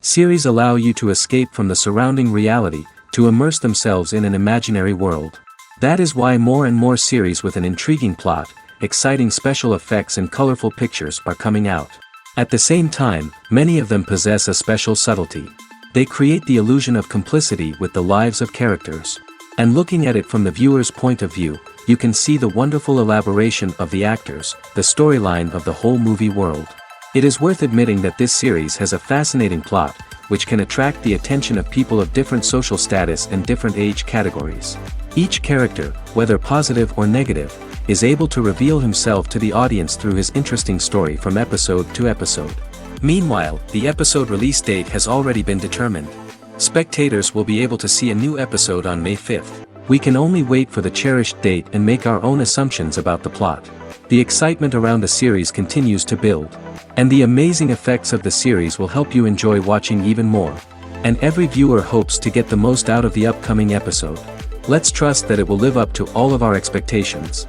Series allow you to escape from the surrounding reality, to immerse themselves in an imaginary world. That is why more and more series with an intriguing plot, exciting special effects and colorful pictures are coming out. At the same time, many of them possess a special subtlety. They create the illusion of complicity with the lives of characters. And looking at it from the viewer's point of view, you can see the wonderful elaboration of the actors, the storyline of the whole movie world. It is worth admitting that this series has a fascinating plot, which can attract the attention of people of different social status and different age categories. Each character, whether positive or negative, is able to reveal himself to the audience through his interesting story from episode to episode. Meanwhile, the episode release date has already been determined. Spectators will be able to see a new episode on May 5th. We can only wait for the cherished date and make our own assumptions about the plot. The excitement around the series continues to build. And the amazing effects of the series will help you enjoy watching even more. And every viewer hopes to get the most out of the upcoming episode. Let's trust that it will live up to all of our expectations.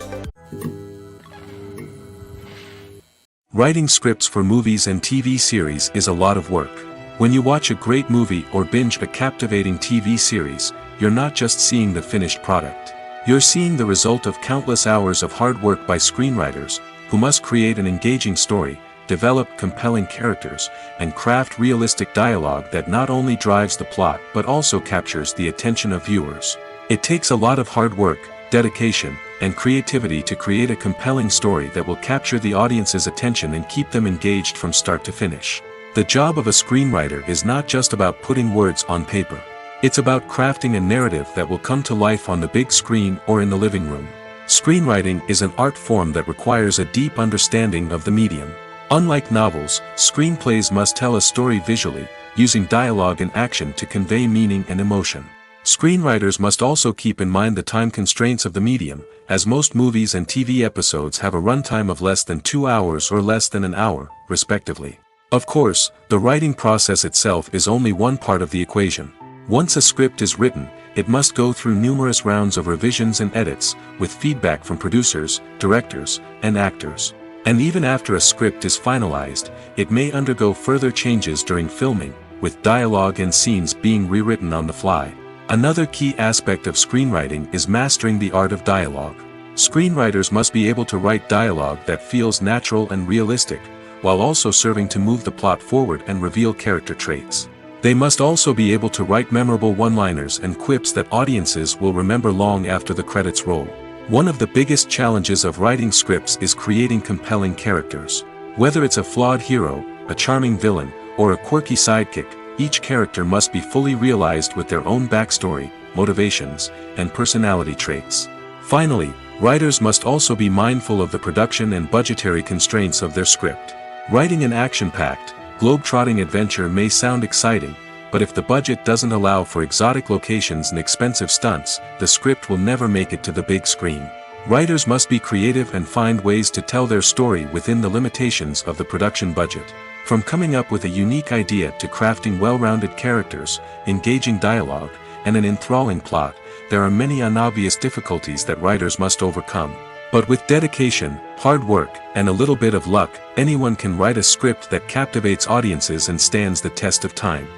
Writing scripts for movies and TV series is a lot of work. When you watch a great movie or binge a captivating TV series, you're not just seeing the finished product. You're seeing the result of countless hours of hard work by screenwriters, who must create an engaging story, develop compelling characters, and craft realistic dialogue that not only drives the plot but also captures the attention of viewers. It takes a lot of hard work, dedication, and creativity to create a compelling story that will capture the audience's attention and keep them engaged from start to finish. The job of a screenwriter is not just about putting words on paper. It's about crafting a narrative that will come to life on the big screen or in the living room. Screenwriting is an art form that requires a deep understanding of the medium. Unlike novels, screenplays must tell a story visually, using dialogue and action to convey meaning and emotion. Screenwriters must also keep in mind the time constraints of the medium, as most movies and TV episodes have a runtime of less than 2 hours or less than an hour, respectively. Of course, the writing process itself is only one part of the equation. Once a script is written, it must go through numerous rounds of revisions and edits, with feedback from producers, directors, and actors. And even after a script is finalized, it may undergo further changes during filming, with dialogue and scenes being rewritten on the fly. Another key aspect of screenwriting is mastering the art of dialogue. Screenwriters must be able to write dialogue that feels natural and realistic, while also serving to move the plot forward and reveal character traits. They must also be able to write memorable one-liners and quips that audiences will remember long after the credits roll. One of the biggest challenges of writing scripts is creating compelling characters. Whether it's a flawed hero, a charming villain, or a quirky sidekick, each character must be fully realized with their own backstory, motivations, and personality traits. Finally, writers must also be mindful of the production and budgetary constraints of their script. Writing an action-packed, globe-trotting adventure may sound exciting, but if the budget doesn't allow for exotic locations and expensive stunts, the script will never make it to the big screen. Writers must be creative and find ways to tell their story within the limitations of the production budget. From coming up with a unique idea to crafting well-rounded characters, engaging dialogue, and an enthralling plot, there are many unobvious difficulties that writers must overcome. But with dedication, hard work, and a little bit of luck, anyone can write a script that captivates audiences and stands the test of time.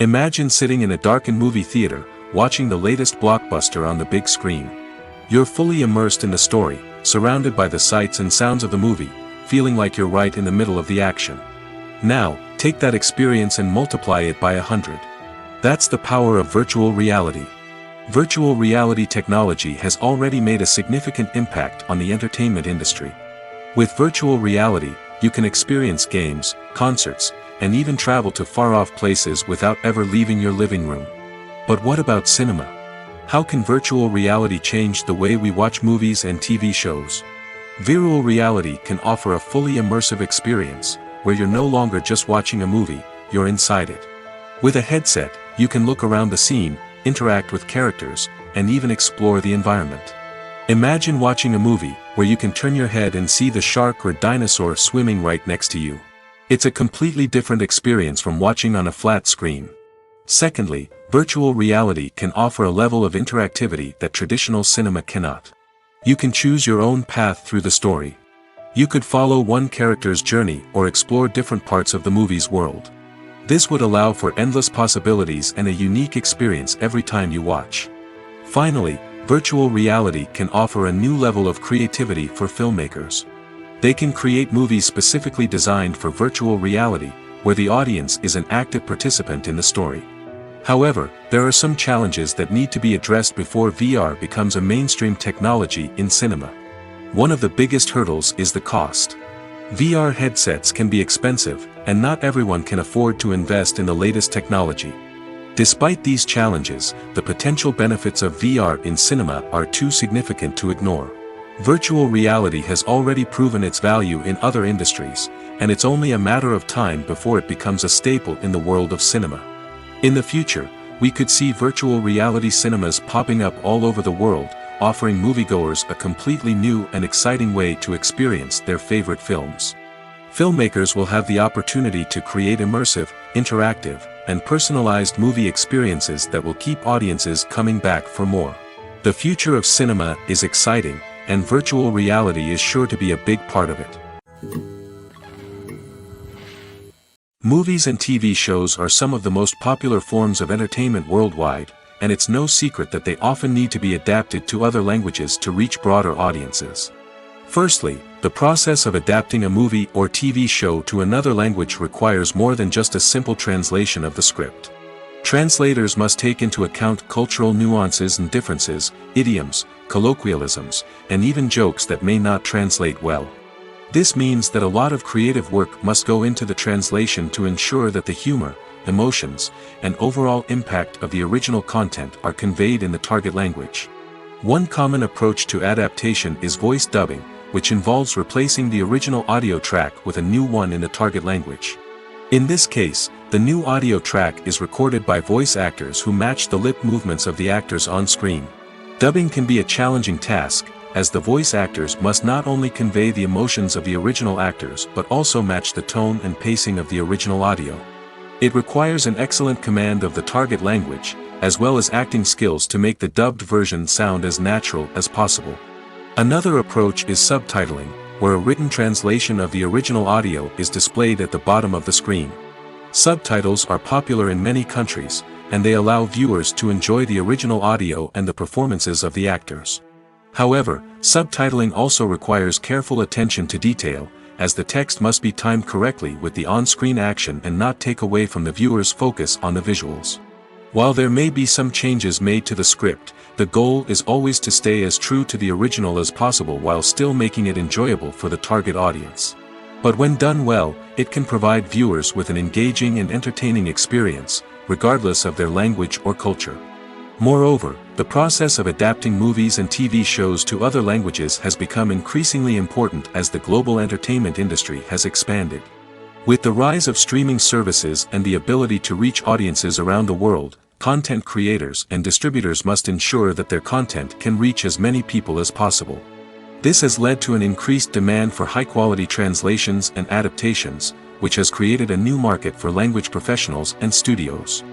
Imagine sitting in a darkened movie theater, watching the latest blockbuster on the big screen. You're fully immersed in the story, surrounded by the sights and sounds of the movie, feeling like you're right in the middle of the action. Now, take that experience and multiply it by 100. That's the power of virtual reality. Virtual reality technology has already made a significant impact on the entertainment industry. With virtual reality, you can experience games, concerts, and even travel to far-off places without ever leaving your living room. But what about cinema? How can virtual reality change the way we watch movies and TV shows? Virtual reality can offer a fully immersive experience, where you're no longer just watching a movie, you're inside it. With a headset, you can look around the scene, interact with characters, and even explore the environment. Imagine watching a movie where you can turn your head and see the shark or dinosaur swimming right next to you. It's a completely different experience from watching on a flat screen. Secondly, virtual reality can offer a level of interactivity that traditional cinema cannot. You can choose your own path through the story. You could follow one character's journey or explore different parts of the movie's world. This would allow for endless possibilities and a unique experience every time you watch. Finally, virtual reality can offer a new level of creativity for filmmakers. They can create movies specifically designed for virtual reality, where the audience is an active participant in the story. However, there are some challenges that need to be addressed before VR becomes a mainstream technology in cinema. One of the biggest hurdles is the cost. VR headsets can be expensive, and not everyone can afford to invest in the latest technology. Despite these challenges, the potential benefits of VR in cinema are too significant to ignore. Virtual reality has already proven its value in other industries, and it's only a matter of time before it becomes a staple in the world of cinema. In the future, we could see virtual reality cinemas popping up all over the world, offering moviegoers a completely new and exciting way to experience their favorite films. Filmmakers will have the opportunity to create immersive, interactive, and personalized movie experiences that will keep audiences coming back for more. The future of cinema is exciting, and virtual reality is sure to be a big part of it. Movies and TV shows are some of the most popular forms of entertainment worldwide, and it's no secret that they often need to be adapted to other languages to reach broader audiences. Firstly, the process of adapting a movie or TV show to another language requires more than just a simple translation of the script. Translators must take into account cultural nuances and differences, idioms, colloquialisms, and even jokes that may not translate well. This means that a lot of creative work must go into the translation to ensure that the humor, emotions, and overall impact of the original content are conveyed in the target language. One common approach to adaptation is voice dubbing, which involves replacing the original audio track with a new one in the target language. In this case, the new audio track is recorded by voice actors who match the lip movements of the actors on screen. Dubbing can be a challenging task, as the voice actors must not only convey the emotions of the original actors but also match the tone and pacing of the original audio. It requires an excellent command of the target language, as well as acting skills to make the dubbed version sound as natural as possible. Another approach is subtitling, where a written translation of the original audio is displayed at the bottom of the screen. Subtitles are popular in many countries, and they allow viewers to enjoy the original audio and the performances of the actors. However, subtitling also requires careful attention to detail, as the text must be timed correctly with the on-screen action and not take away from the viewer's focus on the visuals. While there may be some changes made to the script, the goal is always to stay as true to the original as possible while still making it enjoyable for the target audience. But when done well, it can provide viewers with an engaging and entertaining experience, regardless of their language or culture. Moreover, the process of adapting movies and TV shows to other languages has become increasingly important as the global entertainment industry has expanded. With the rise of streaming services and the ability to reach audiences around the world, content creators and distributors must ensure that their content can reach as many people as possible. This has led to an increased demand for high-quality translations and adaptations, which has created a new market for language professionals and studios.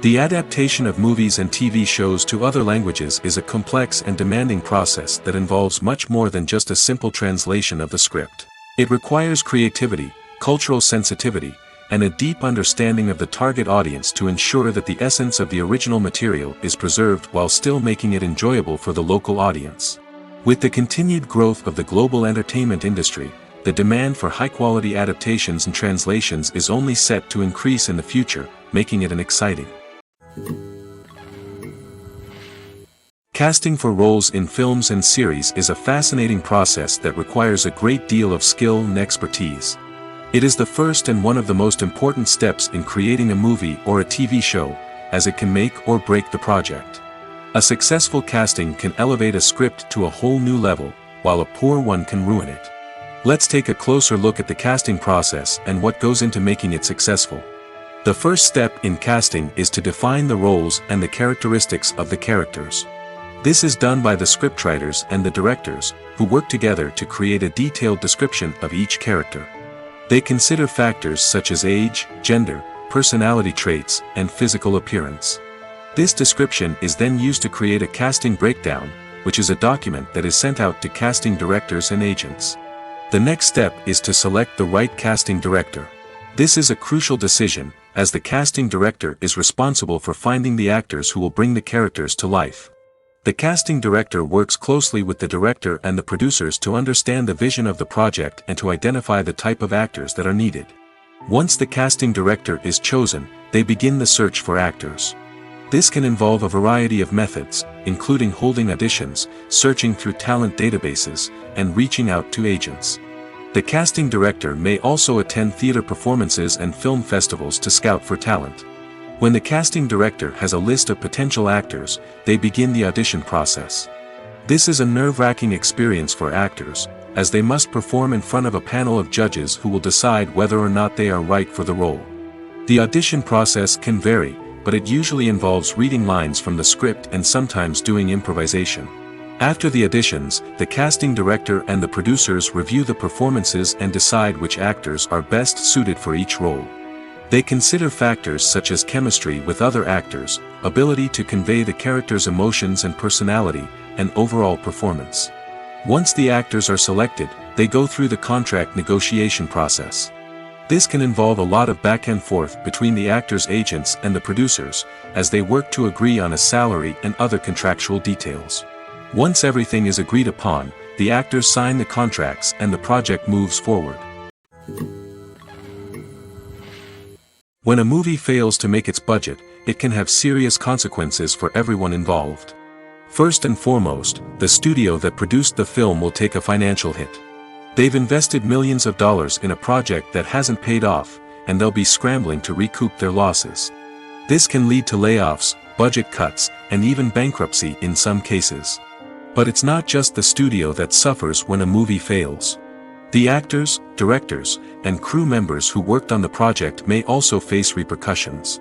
The adaptation of movies and TV shows to other languages is a complex and demanding process that involves much more than just a simple translation of the script. It requires creativity, cultural sensitivity, and a deep understanding of the target audience to ensure that the essence of the original material is preserved while still making it enjoyable for the local audience. With the continued growth of the global entertainment industry, the demand for high-quality adaptations and translations is only set to increase in the future, making it an exciting. Casting for roles in films and series is a fascinating process that requires a great deal of skill and expertise. It is the first and one of the most important steps in creating a movie or a TV show, as it can make or break the project. A successful casting can elevate a script to a whole new level, while a poor one can ruin it. Let's take a closer look at the casting process and what goes into making it successful. The first step in casting is to define the roles and the characteristics of the characters. This is done by the scriptwriters and the directors, who work together to create a detailed description of each character. They consider factors such as age, gender, personality traits, and physical appearance. This description is then used to create a casting breakdown, which is a document that is sent out to casting directors and agents. The next step is to select the right casting director. This is a crucial decision, as the casting director is responsible for finding the actors who will bring the characters to life. The casting director works closely with the director and the producers to understand the vision of the project and to identify the type of actors that are needed. Once the casting director is chosen, they begin the search for actors. This can involve a variety of methods, including holding auditions, searching through talent databases, and reaching out to agents. The casting director may also attend theater performances and film festivals to scout for talent. When the casting director has a list of potential actors, they begin the audition process. This is a nerve-wracking experience for actors, as they must perform in front of a panel of judges who will decide whether or not they are right for the role. The audition process can vary, but it usually involves reading lines from the script and sometimes doing improvisation. After the auditions, the casting director and the producers review the performances and decide which actors are best suited for each role. They consider factors such as chemistry with other actors, ability to convey the character's emotions and personality, and overall performance. Once the actors are selected, they go through the contract negotiation process. This can involve a lot of back and forth between the actors' agents and the producers, as they work to agree on a salary and other contractual details. Once everything is agreed upon, the actors sign the contracts and the project moves forward. When a movie fails to make its budget, it can have serious consequences for everyone involved. First and foremost, the studio that produced the film will take a financial hit. They've invested millions of dollars in a project that hasn't paid off, and they'll be scrambling to recoup their losses. This can lead to layoffs, budget cuts, and even bankruptcy in some cases. But it's not just the studio that suffers when a movie fails. The actors, directors, and crew members who worked on the project may also face repercussions.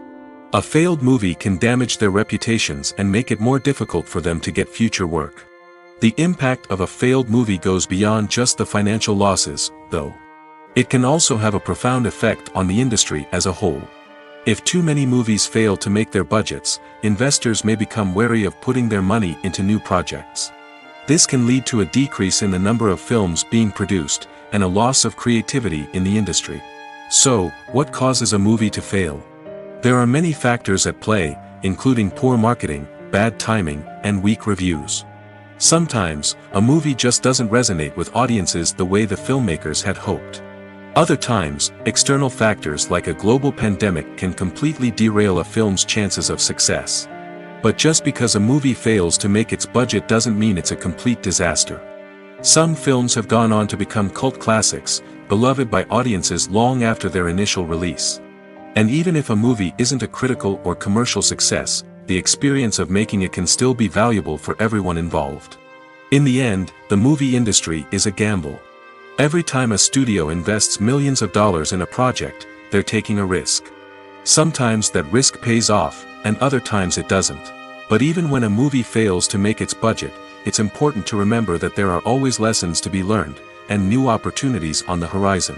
A failed movie can damage their reputations and make it more difficult for them to get future work. The impact of a failed movie goes beyond just the financial losses, though. It can also have a profound effect on the industry as a whole. If too many movies fail to make their budgets, investors may become wary of putting their money into new projects. This can lead to a decrease in the number of films being produced, and a loss of creativity in the industry. So, what causes a movie to fail? There are many factors at play, including poor marketing, bad timing, and weak reviews. Sometimes, a movie just doesn't resonate with audiences the way the filmmakers had hoped. Other times, external factors like a global pandemic can completely derail a film's chances of success. But just because a movie fails to make its budget doesn't mean it's a complete disaster. Some films have gone on to become cult classics, beloved by audiences long after their initial release. And even if a movie isn't a critical or commercial success, the experience of making it can still be valuable for everyone involved. In the end, the movie industry is a gamble. Every time a studio invests millions of dollars in a project, they're taking a risk. Sometimes that risk pays off, and other times it doesn't. But even when a movie fails to make its budget, it's important to remember that there are always lessons to be learned, and new opportunities on the horizon.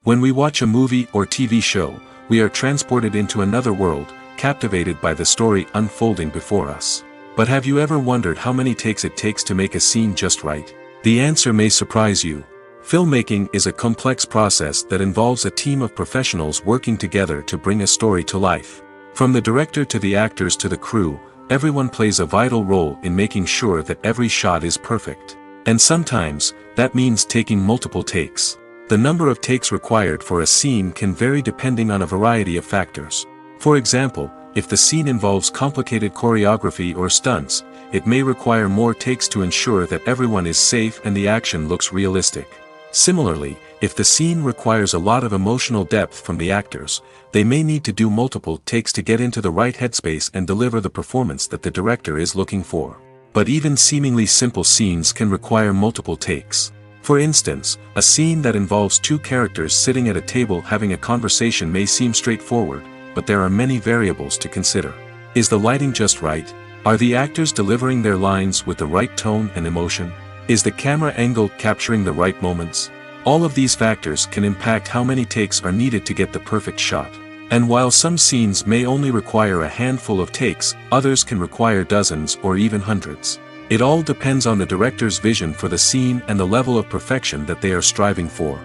When we watch a movie or TV show, we are transported into another world, captivated by the story unfolding before us. But have you ever wondered how many takes it takes to make a scene just right? The answer may surprise you. Filmmaking is a complex process that involves a team of professionals working together to bring a story to life. From the director to the actors to the crew, everyone plays a vital role in making sure that every shot is perfect. And sometimes, that means taking multiple takes. The number of takes required for a scene can vary depending on a variety of factors. For example, if the scene involves complicated choreography or stunts, it may require more takes to ensure that everyone is safe and the action looks realistic. Similarly, if the scene requires a lot of emotional depth from the actors, they may need to do multiple takes to get into the right headspace and deliver the performance that the director is looking for. But even seemingly simple scenes can require multiple takes. For instance, a scene that involves two characters sitting at a table having a conversation may seem straightforward, but there are many variables to consider. Is the lighting just right? Are the actors delivering their lines with the right tone and emotion? Is the camera angle capturing the right moments? All of these factors can impact how many takes are needed to get the perfect shot. And while some scenes may only require a handful of takes, others can require dozens or even hundreds. It all depends on the director's vision for the scene and the level of perfection that they are striving for.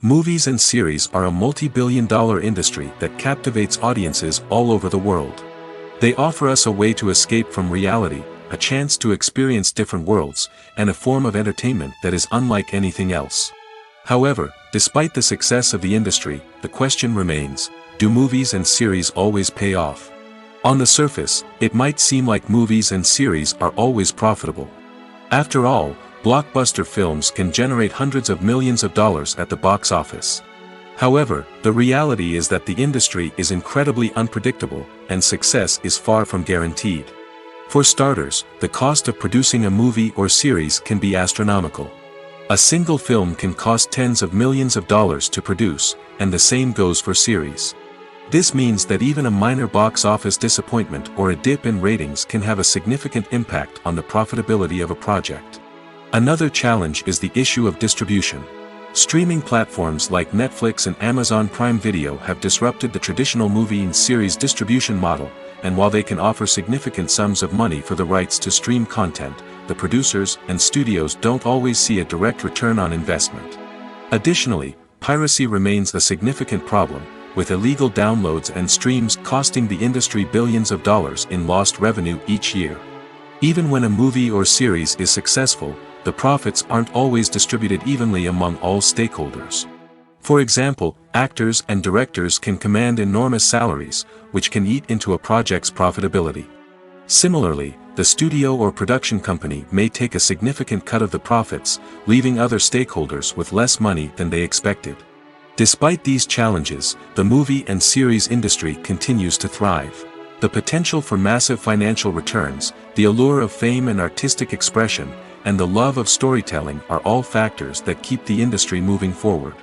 Movies and series are a multi-billion-dollar industry that captivates audiences all over the world. They offer us a way to escape from reality, a chance to experience different worlds, and a form of entertainment that is unlike anything else. However, despite the success of the industry, the question remains, do movies and series always pay off? On the surface, it might seem like movies and series are always profitable. After all, blockbuster films can generate hundreds of millions of dollars at the box office. However, the reality is that the industry is incredibly unpredictable, and success is far from guaranteed. For starters, the cost of producing a movie or series can be astronomical. A single film can cost tens of millions of dollars to produce, and the same goes for series. This means that even a minor box office disappointment or a dip in ratings can have a significant impact on the profitability of a project. Another challenge is the issue of distribution. Streaming platforms like Netflix and Amazon Prime Video have disrupted the traditional movie and series distribution model, and while they can offer significant sums of money for the rights to stream content, the producers and studios don't always see a direct return on investment. Additionally, piracy remains a significant problem, with illegal downloads and streams costing the industry billions of dollars in lost revenue each year. Even when a movie or series is successful, the profits aren't always distributed evenly among all stakeholders. For example, actors and directors can command enormous salaries, which can eat into a project's profitability. Similarly, the studio or production company may take a significant cut of the profits, leaving other stakeholders with less money than they expected. Despite these challenges, the movie and series industry continues to thrive. The potential for massive financial returns, the allure of fame and artistic expression, and the love of storytelling are all factors that keep the industry moving forward.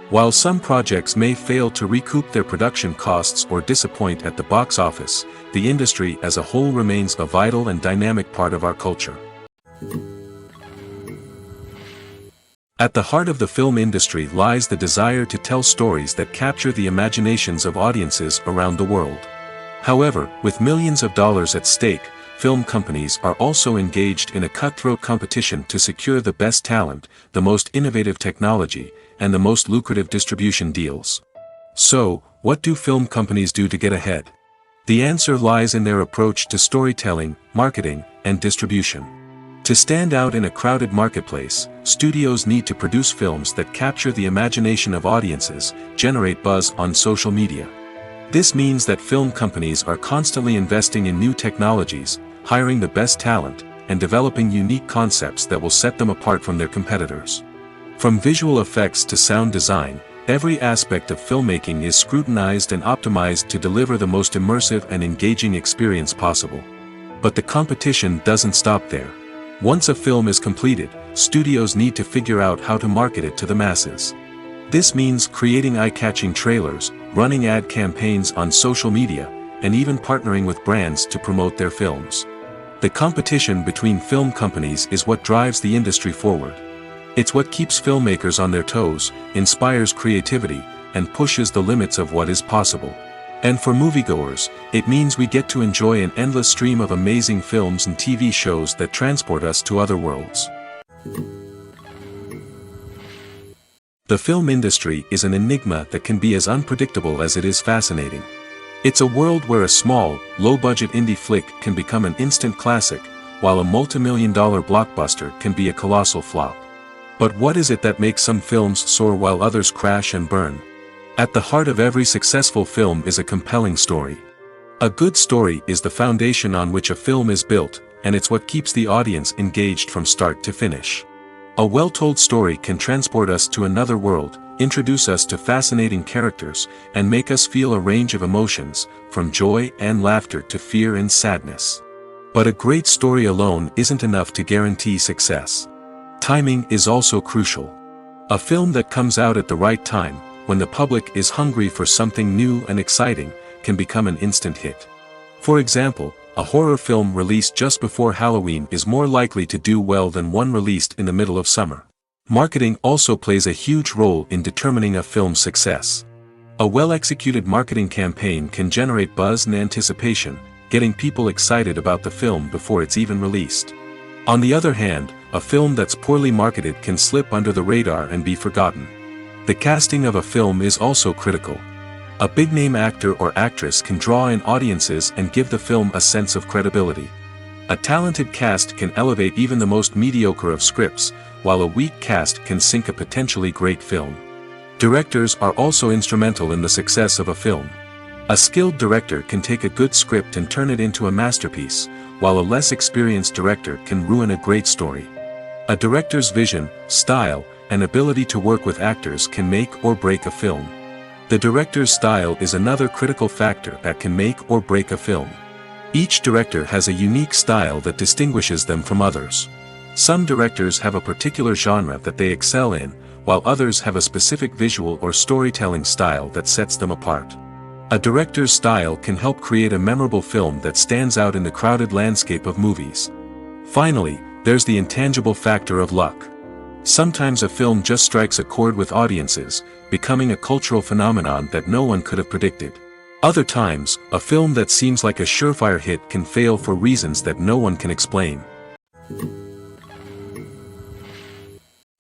While some projects may fail to recoup their production costs or disappoint at the box office, the industry as a whole remains a vital and dynamic part of our culture. At the heart of the film industry lies the desire to tell stories that capture the imaginations of audiences around the world. However, with millions of dollars at stake, film companies are also engaged in a cutthroat competition to secure the best talent, the most innovative technology, and the most lucrative distribution deals. So, what do film companies do to get ahead? The answer lies in their approach to storytelling, marketing, and distribution. To stand out in a crowded marketplace, studios need to produce films that capture the imagination of audiences, generate buzz on social media. This means that film companies are constantly investing in new technologies, hiring the best talent, and developing unique concepts that will set them apart from their competitors. From visual effects to sound design, every aspect of filmmaking is scrutinized and optimized to deliver the most immersive and engaging experience possible. But the competition doesn't stop there. Once a film is completed, studios need to figure out how to market it to the masses. This means creating eye-catching trailers, running ad campaigns on social media, and even partnering with brands to promote their films. The competition between film companies is what drives the industry forward. It's what keeps filmmakers on their toes, inspires creativity, and pushes the limits of what is possible. And for moviegoers, it means we get to enjoy an endless stream of amazing films and TV shows that transport us to other worlds. The film industry is an enigma that can be as unpredictable as it is fascinating. It's a world where a small, low-budget indie flick can become an instant classic, while a multi-million-dollar blockbuster can be a colossal flop. But what is it that makes some films soar while others crash and burn? At the heart of every successful film is a compelling story. A good story is the foundation on which a film is built, and it's what keeps the audience engaged from start to finish. A well-told story can transport us to another world, introduce us to fascinating characters, and make us feel a range of emotions, from joy and laughter to fear and sadness. But a great story alone isn't enough to guarantee success. Timing is also crucial. A film that comes out at the right time, when the public is hungry for something new and exciting, can become an instant hit. For example, a horror film released just before Halloween is more likely to do well than one released in the middle of summer. Marketing also plays a huge role in determining a film's success. A well-executed marketing campaign can generate buzz and anticipation, getting people excited about the film before it's even released. On the other hand, a film that's poorly marketed can slip under the radar and be forgotten. The casting of a film is also critical. A big-name actor or actress can draw in audiences and give the film a sense of credibility. A talented cast can elevate even the most mediocre of scripts, while a weak cast can sink a potentially great film. Directors are also instrumental in the success of a film. A skilled director can take a good script and turn it into a masterpiece, while a less experienced director can ruin a great story. A director's vision, style, and ability to work with actors can make or break a film. The director's style is another critical factor that can make or break a film. Each director has a unique style that distinguishes them from others. Some directors have a particular genre that they excel in, while others have a specific visual or storytelling style that sets them apart. A director's style can help create a memorable film that stands out in the crowded landscape of movies. Finally, there's the intangible factor of luck. Sometimes a film just strikes a chord with audiences, becoming a cultural phenomenon that no one could have predicted. Other times, a film that seems like a surefire hit can fail for reasons that no one can explain.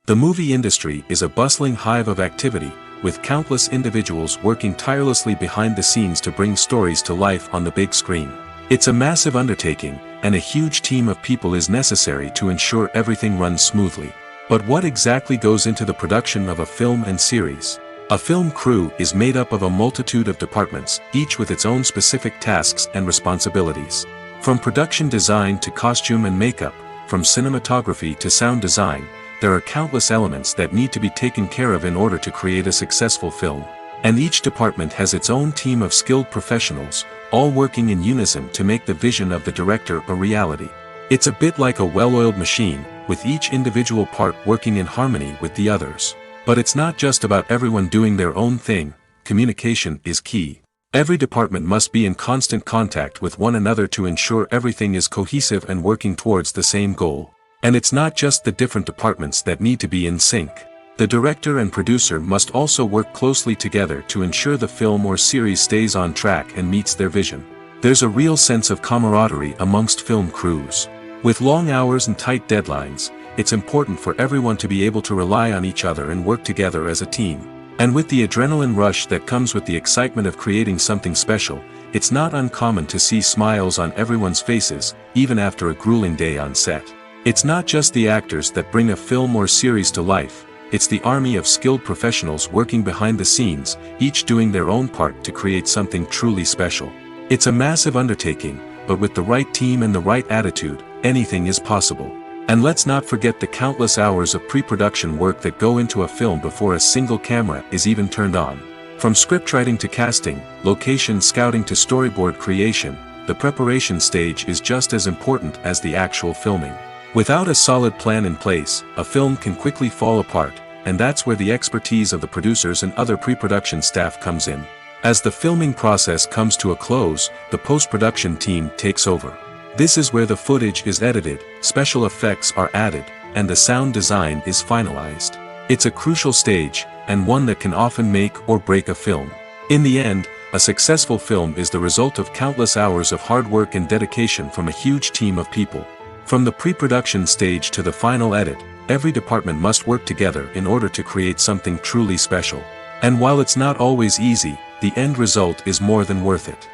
The movie industry is a bustling hive of activity, with countless individuals working tirelessly behind the scenes to bring stories to life on the big screen. It's a massive undertaking, and a huge team of people is necessary to ensure everything runs smoothly. But what exactly goes into the production of a film and series? A film crew is made up of a multitude of departments, each with its own specific tasks and responsibilities. From production design to costume and makeup, from cinematography to sound design, there are countless elements that need to be taken care of in order to create a successful film. And each department has its own team of skilled professionals, all working in unison to make the vision of the director a reality. It's a bit like a well-oiled machine, with each individual part working in harmony with the others. But it's not just about everyone doing their own thing. Communication is key. Every department must be in constant contact with one another to ensure everything is cohesive and working towards the same goal. And it's not just the different departments that need to be in sync. The director and producer must also work closely together to ensure the film or series stays on track and meets their vision. There's a real sense of camaraderie amongst film crews. With long hours and tight deadlines, it's important for everyone to be able to rely on each other and work together as a team. And with the adrenaline rush that comes with the excitement of creating something special, it's not uncommon to see smiles on everyone's faces, even after a grueling day on set. It's not just the actors that bring a film or series to life, it's the army of skilled professionals working behind the scenes, each doing their own part to create something truly special. It's a massive undertaking, but with the right team and the right attitude, anything is possible. And let's not forget the countless hours of pre-production work that go into a film before a single camera is even turned on. From scriptwriting to casting, location scouting to storyboard creation, the preparation stage is just as important as the actual filming. Without a solid plan in place, a film can quickly fall apart, and that's where the expertise of the producers and other pre-production staff comes in. As the filming process comes to a close, the post-production team takes over. This is where the footage is edited, special effects are added, and the sound design is finalized. It's a crucial stage, and one that can often make or break a film. In the end, a successful film is the result of countless hours of hard work and dedication from a huge team of people. From the pre-production stage to the final edit, every department must work together in order to create something truly special. And while it's not always easy, the end result is more than worth it.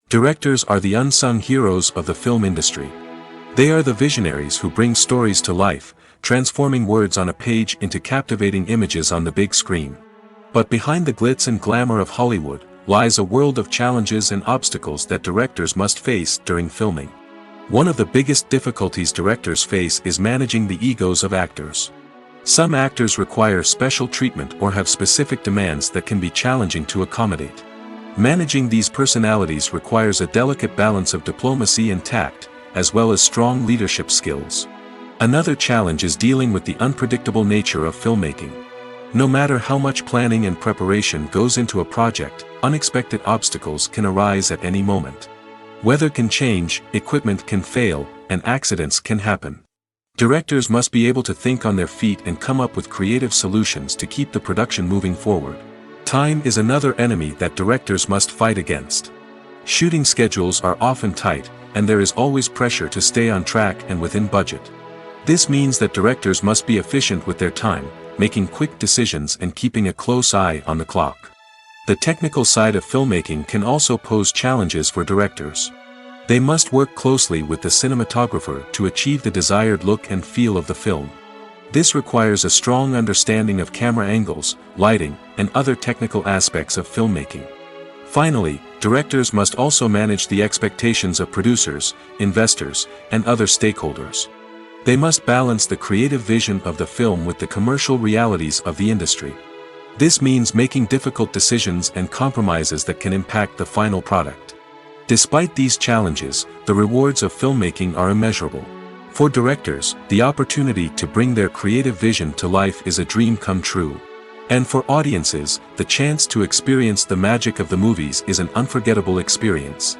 Directors are the unsung heroes of the film industry. They are the visionaries who bring stories to life, transforming words on a page into captivating images on the big screen. But behind the glitz and glamour of Hollywood, lies a world of challenges and obstacles that directors must face during filming. One of the biggest difficulties directors face is managing the egos of actors. Some actors require special treatment or have specific demands that can be challenging to accommodate. Managing these personalities requires a delicate balance of diplomacy and tact, as well as strong leadership skills. Another challenge is dealing with the unpredictable nature of filmmaking. No matter how much planning and preparation goes into a project, unexpected obstacles can arise at any moment. Weather can change, equipment can fail, and accidents can happen. Directors must be able to think on their feet and come up with creative solutions to keep the production moving forward. Time is another enemy that directors must fight against. Shooting schedules are often tight, and there is always pressure to stay on track and within budget. This means that directors must be efficient with their time, making quick decisions and keeping a close eye on the clock. The technical side of filmmaking can also pose challenges for directors. They must work closely with the cinematographer to achieve the desired look and feel of the film. This requires a strong understanding of camera angles, lighting, and other technical aspects of filmmaking. Finally, directors must also manage the expectations of producers, investors, and other stakeholders. They must balance the creative vision of the film with the commercial realities of the industry. This means making difficult decisions and compromises that can impact the final product. Despite these challenges, the rewards of filmmaking are immeasurable. For directors, the opportunity to bring their creative vision to life is a dream come true. And for audiences, the chance to experience the magic of the movies is an unforgettable experience.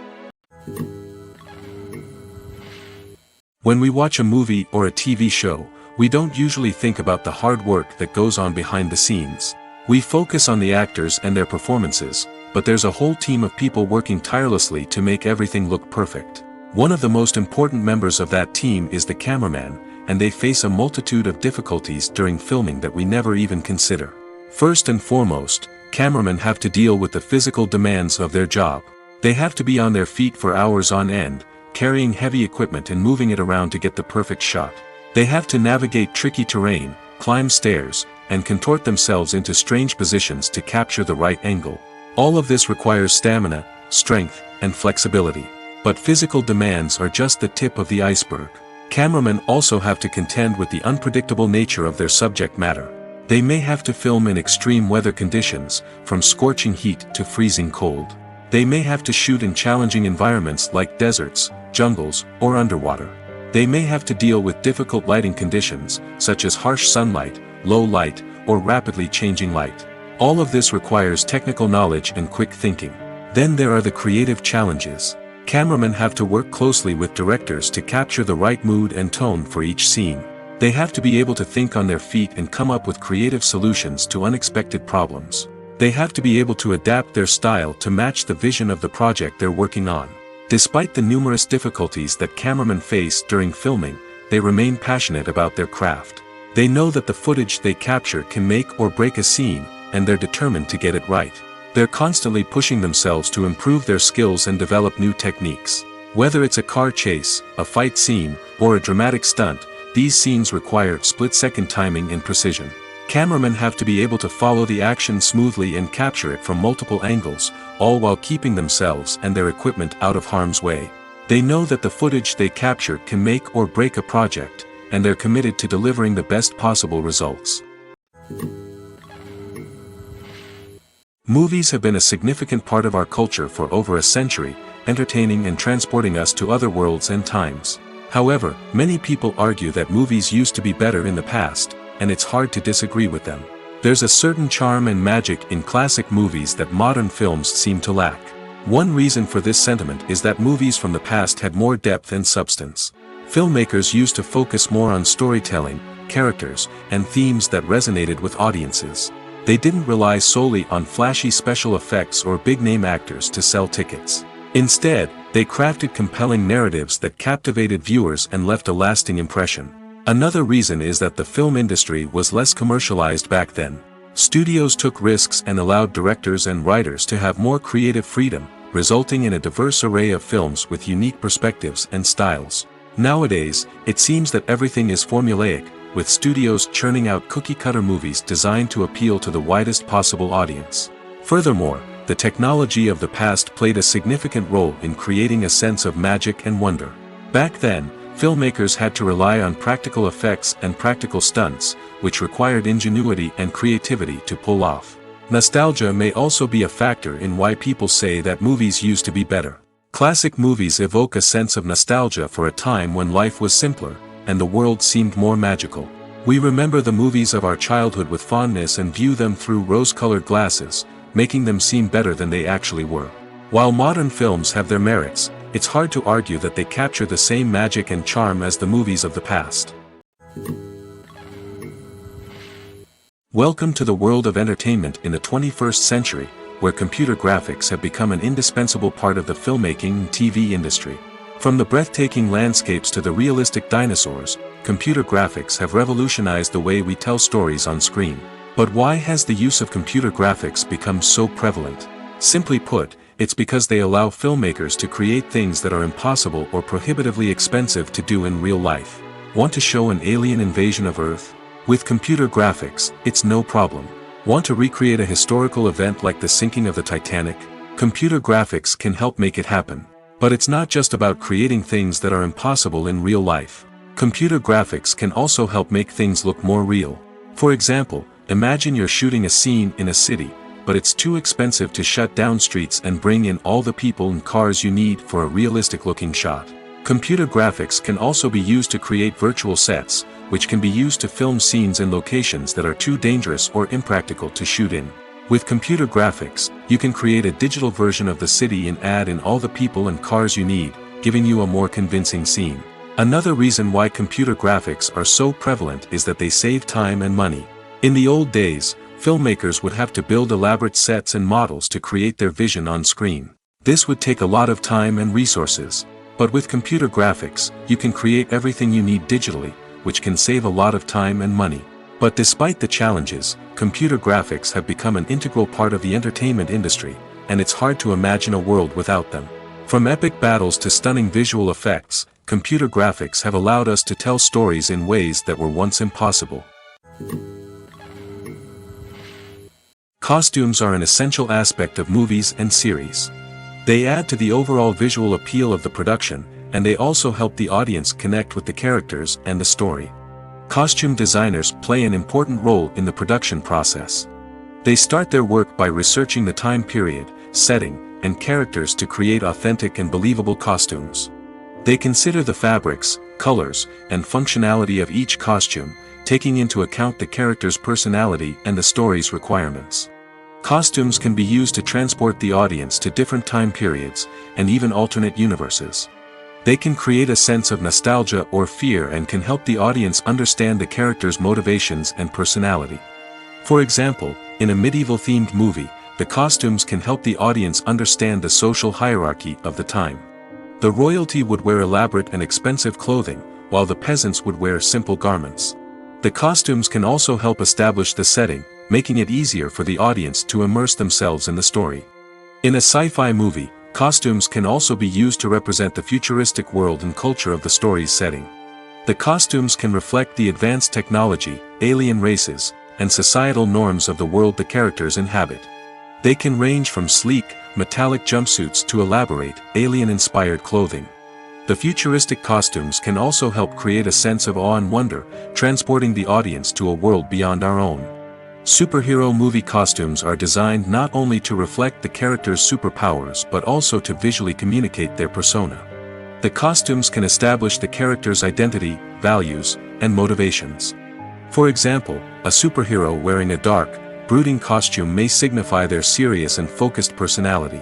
When we watch a movie or a TV show, we don't usually think about the hard work that goes on behind the scenes. We focus on the actors and their performances, but there's a whole team of people working tirelessly to make everything look perfect. One of the most important members of that team is the cameraman, and they face a multitude of difficulties during filming that we never even consider. First and foremost, cameramen have to deal with the physical demands of their job. They have to be on their feet for hours on end, carrying heavy equipment and moving it around to get the perfect shot. They have to navigate tricky terrain, climb stairs, and contort themselves into strange positions to capture the right angle. All of this requires stamina, strength, and flexibility. But physical demands are just the tip of the iceberg. Cameramen also have to contend with the unpredictable nature of their subject matter. They may have to film in extreme weather conditions, from scorching heat to freezing cold. They may have to shoot in challenging environments like deserts, jungles, or underwater. They may have to deal with difficult lighting conditions, such as harsh sunlight, low light, or rapidly changing light. All of this requires technical knowledge and quick thinking. Then there are the creative challenges. Cameramen have to work closely with directors to capture the right mood and tone for each scene. They have to be able to think on their feet and come up with creative solutions to unexpected problems. They have to be able to adapt their style to match the vision of the project they're working on. Despite the numerous difficulties that cameramen face during filming, they remain passionate about their craft. They know that the footage they capture can make or break a scene, and they're determined to get it right. They're constantly pushing themselves to improve their skills and develop new techniques. Whether it's a car chase, a fight scene, or a dramatic stunt, these scenes require split-second timing and precision. Cameramen have to be able to follow the action smoothly and capture it from multiple angles, all while keeping themselves and their equipment out of harm's way. They know that the footage they capture can make or break a project, and they're committed to delivering the best possible results. Movies have been a significant part of our culture for over a century, entertaining and transporting us to other worlds and times. However, many people argue that movies used to be better in the past, and it's hard to disagree with them. There's a certain charm and magic in classic movies that modern films seem to lack. One reason for this sentiment is that movies from the past had more depth and substance. Filmmakers used to focus more on storytelling, characters, and themes that resonated with audiences. They didn't rely solely on flashy special effects or big-name actors to sell tickets. Instead, they crafted compelling narratives that captivated viewers and left a lasting impression. Another reason is that the film industry was less commercialized back then. Studios took risks and allowed directors and writers to have more creative freedom, resulting in a diverse array of films with unique perspectives and styles. Nowadays, it seems that everything is formulaic, with studios churning out cookie-cutter movies designed to appeal to the widest possible audience. Furthermore, the technology of the past played a significant role in creating a sense of magic and wonder. Back then, filmmakers had to rely on practical effects and practical stunts, which required ingenuity and creativity to pull off. Nostalgia may also be a factor in why people say that movies used to be better. Classic movies evoke a sense of nostalgia for a time when life was simpler, and the world seemed more magical. We remember the movies of our childhood with fondness and view them through rose-colored glasses, making them seem better than they actually were. While modern films have their merits, it's hard to argue that they capture the same magic and charm as the movies of the past. Welcome to the world of entertainment in the 21st century, where computer graphics have become an indispensable part of the filmmaking and TV industry. From the breathtaking landscapes to the realistic dinosaurs, computer graphics have revolutionized the way we tell stories on screen. But why has the use of computer graphics become so prevalent? Simply put, it's because they allow filmmakers to create things that are impossible or prohibitively expensive to do in real life. Want to show an alien invasion of Earth? With computer graphics, it's no problem. Want to recreate a historical event like the sinking of the Titanic? Computer graphics can help make it happen. But it's not just about creating things that are impossible in real life. Computer graphics can also help make things look more real. For example, imagine you're shooting a scene in a city, but it's too expensive to shut down streets and bring in all the people and cars you need for a realistic-looking shot. Computer graphics can also be used to create virtual sets, which can be used to film scenes in locations that are too dangerous or impractical to shoot in. With computer graphics, you can create a digital version of the city and add in all the people and cars you need, giving you a more convincing scene. Another reason why computer graphics are so prevalent is that they save time and money. In the old days, filmmakers would have to build elaborate sets and models to create their vision on screen. This would take a lot of time and resources. But with computer graphics, you can create everything you need digitally, which can save a lot of time and money. But despite the challenges, computer graphics have become an integral part of the entertainment industry, and it's hard to imagine a world without them. From epic battles to stunning visual effects, computer graphics have allowed us to tell stories in ways that were once impossible. Costumes are an essential aspect of movies and series. They add to the overall visual appeal of the production, and they also help the audience connect with the characters and the story. Costume designers play an important role in the production process. They start their work by researching the time period, setting, and characters to create authentic and believable costumes. They consider the fabrics, colors, and functionality of each costume, taking into account the character's personality and the story's requirements. Costumes can be used to transport the audience to different time periods, and even alternate universes. They can create a sense of nostalgia or fear and can help the audience understand the character's motivations and personality. For example, in a medieval-themed movie, the costumes can help the audience understand the social hierarchy of the time. The royalty would wear elaborate and expensive clothing, while the peasants would wear simple garments. The costumes can also help establish the setting, making it easier for the audience to immerse themselves in the story. In a sci-fi movie, costumes can also be used to represent the futuristic world and culture of the story's setting. The costumes can reflect the advanced technology, alien races, and societal norms of the world the characters inhabit. They can range from sleek, metallic jumpsuits to elaborate, alien-inspired clothing. The futuristic costumes can also help create a sense of awe and wonder, transporting the audience to a world beyond our own. Superhero movie costumes are designed not only to reflect the character's superpowers but also to visually communicate their persona. The costumes can establish the character's identity, values, and motivations. For example, a superhero wearing a dark, brooding costume may signify their serious and focused personality.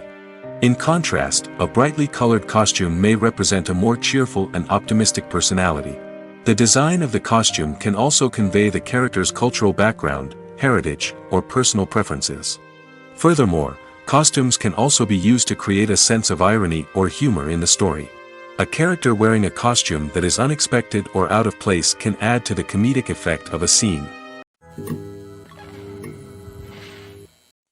In contrast, a brightly colored costume may represent a more cheerful and optimistic personality. The design of the costume can also convey the character's cultural background, heritage, or personal preferences. Furthermore, costumes can also be used to create a sense of irony or humor in the story. A character wearing a costume that is unexpected or out of place can add to the comedic effect of a scene.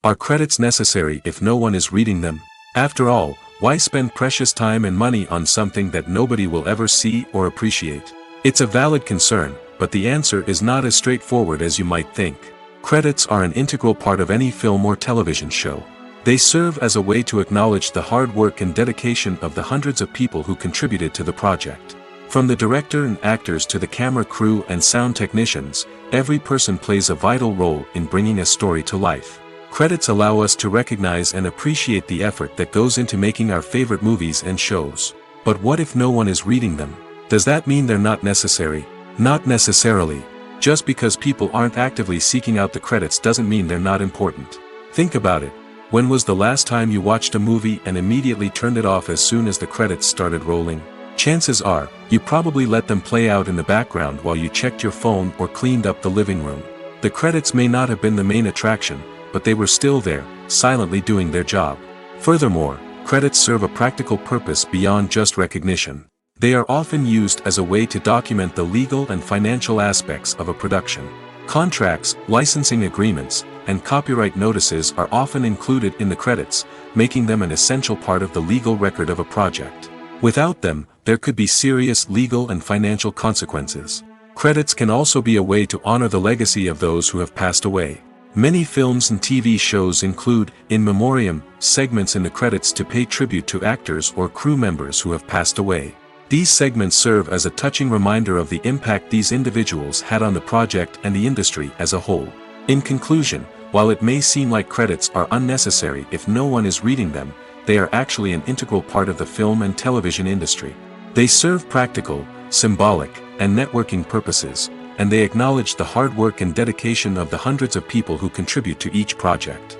Are credits necessary if no one is reading them? After all, why spend precious time and money on something that nobody will ever see or appreciate? It's a valid concern, but the answer is not as straightforward as you might think. Credits are an integral part of any film or television show. They serve as a way to acknowledge the hard work and dedication of the hundreds of people who contributed to the project. From the director and actors to the camera crew and sound technicians, every person plays a vital role in bringing a story to life. Credits allow us to recognize and appreciate the effort that goes into making our favorite movies and shows. But what if no one is reading them? Does that mean they're not necessary? Not necessarily. Just because people aren't actively seeking out the credits doesn't mean they're not important. Think about it. When was the last time you watched a movie and immediately turned it off as soon as the credits started rolling? Chances are, you probably let them play out in the background while you checked your phone or cleaned up the living room. The credits may not have been the main attraction, but they were still there, silently doing their job. Furthermore, credits serve a practical purpose beyond just recognition. They are often used as a way to document the legal and financial aspects of a production. Contracts, licensing agreements, and copyright notices are often included in the credits, making them an essential part of the legal record of a project. Without them, there could be serious legal and financial consequences. Credits can also be a way to honor the legacy of those who have passed away. Many films and TV shows include, in memoriam, segments in the credits to pay tribute to actors or crew members who have passed away. These segments serve as a touching reminder of the impact these individuals had on the project and the industry as a whole. In conclusion, while it may seem like credits are unnecessary if no one is reading them, they are actually an integral part of the film and television industry. They serve practical, symbolic, and networking purposes, and they acknowledge the hard work and dedication of the hundreds of people who contribute to each project.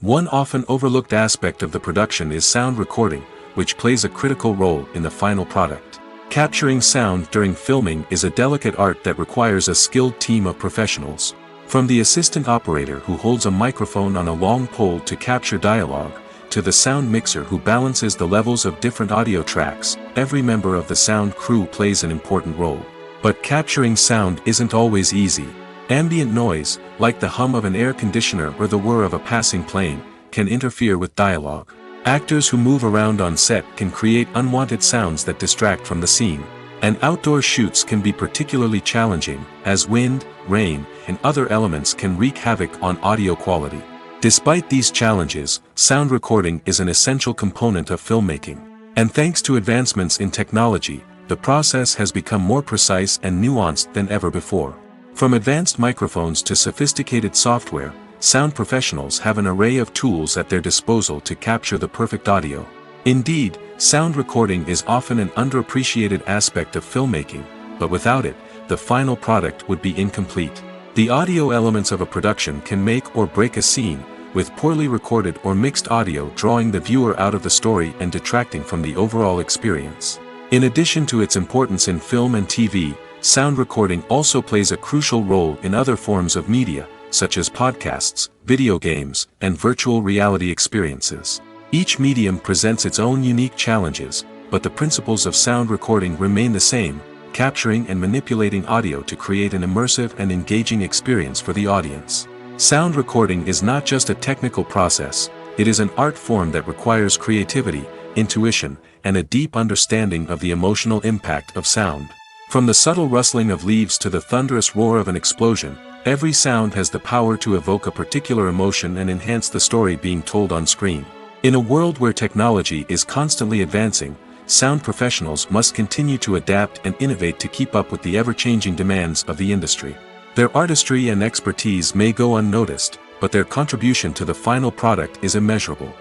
One often overlooked aspect of the production is sound recording, which plays a critical role in the final product. Capturing sound during filming is a delicate art that requires a skilled team of professionals. From the assistant operator who holds a microphone on a long pole to capture dialogue, to the sound mixer who balances the levels of different audio tracks, every member of the sound crew plays an important role. But capturing sound isn't always easy. Ambient noise, like the hum of an air conditioner or the whir of a passing plane, can interfere with dialogue. Actors who move around on set can create unwanted sounds that distract from the scene. And outdoor shoots can be particularly challenging, as wind, rain, and other elements can wreak havoc on audio quality. Despite these challenges, sound recording is an essential component of filmmaking. And thanks to advancements in technology, the process has become more precise and nuanced than ever before. From advanced microphones to sophisticated software, sound professionals have an array of tools at their disposal to capture the perfect audio. Indeed, sound recording is often an underappreciated aspect of filmmaking, but without it, the final product would be incomplete. The audio elements of a production can make or break a scene, with poorly recorded or mixed audio drawing the viewer out of the story and detracting from the overall experience. In addition to its importance in film and TV, sound recording also plays a crucial role in other forms of media, such as podcasts, video games, and virtual reality experiences. Each medium presents its own unique challenges, but the principles of sound recording remain the same, capturing and manipulating audio to create an immersive and engaging experience for the audience. Sound recording is not just a technical process, it is an art form that requires creativity, intuition, and a deep understanding of the emotional impact of sound. From the subtle rustling of leaves to the thunderous roar of an explosion, every sound has the power to evoke a particular emotion and enhance the story being told on screen. In a world where technology is constantly advancing, sound professionals must continue to adapt and innovate to keep up with the ever-changing demands of the industry. Their artistry and expertise may go unnoticed, but their contribution to the final product is immeasurable.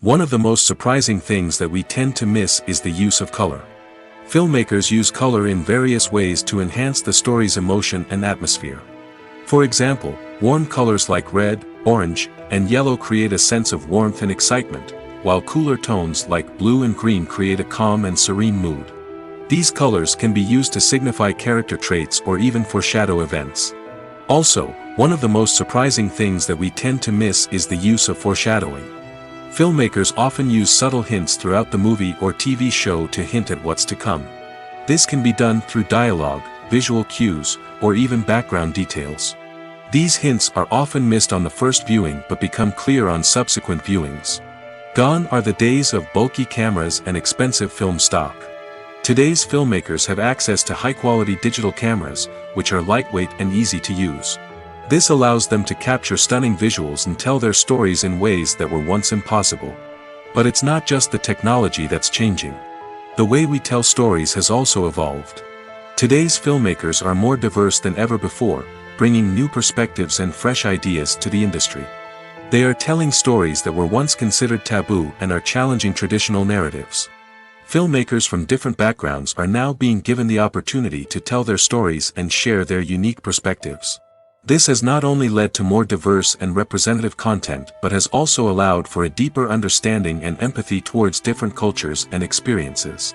One of the most surprising things that we tend to miss is the use of color. Filmmakers use color in various ways to enhance the story's emotion and atmosphere. For example, warm colors like red, orange, and yellow create a sense of warmth and excitement, while cooler tones like blue and green create a calm and serene mood. These colors can be used to signify character traits or even foreshadow events. Also, one of the most surprising things that we tend to miss is the use of foreshadowing. Filmmakers often use subtle hints throughout the movie or TV show to hint at what's to come. This can be done through dialogue, visual cues, or even background details. These hints are often missed on the first viewing but become clear on subsequent viewings. Gone are the days of bulky cameras and expensive film stock. Today's filmmakers have access to high-quality digital cameras, which are lightweight and easy to use. This allows them to capture stunning visuals and tell their stories in ways that were once impossible. But it's not just the technology that's changing. The way we tell stories has also evolved. Today's filmmakers are more diverse than ever before, bringing new perspectives and fresh ideas to the industry. They are telling stories that were once considered taboo and are challenging traditional narratives. Filmmakers from different backgrounds are now being given the opportunity to tell their stories and share their unique perspectives. This has not only led to more diverse and representative content but has also allowed for a deeper understanding and empathy towards different cultures and experiences.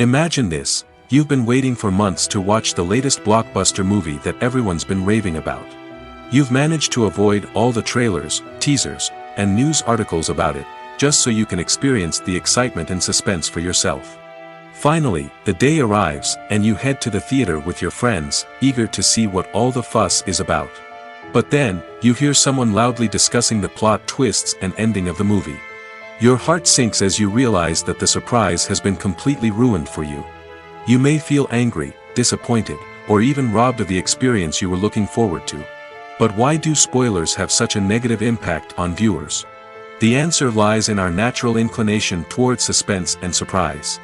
Imagine this: you've been waiting for months to watch the latest blockbuster movie that everyone's been raving about. You've managed to avoid all the trailers, teasers, and news articles about it, just so you can experience the excitement and suspense for yourself. Finally, the day arrives, and you head to the theater with your friends, eager to see what all the fuss is about. But then, you hear someone loudly discussing the plot twists and ending of the movie. Your heart sinks as you realize that the surprise has been completely ruined for you. You may feel angry, disappointed, or even robbed of the experience you were looking forward to. But why do spoilers have such a negative impact on viewers? The answer lies in our natural inclination towards suspense and surprise.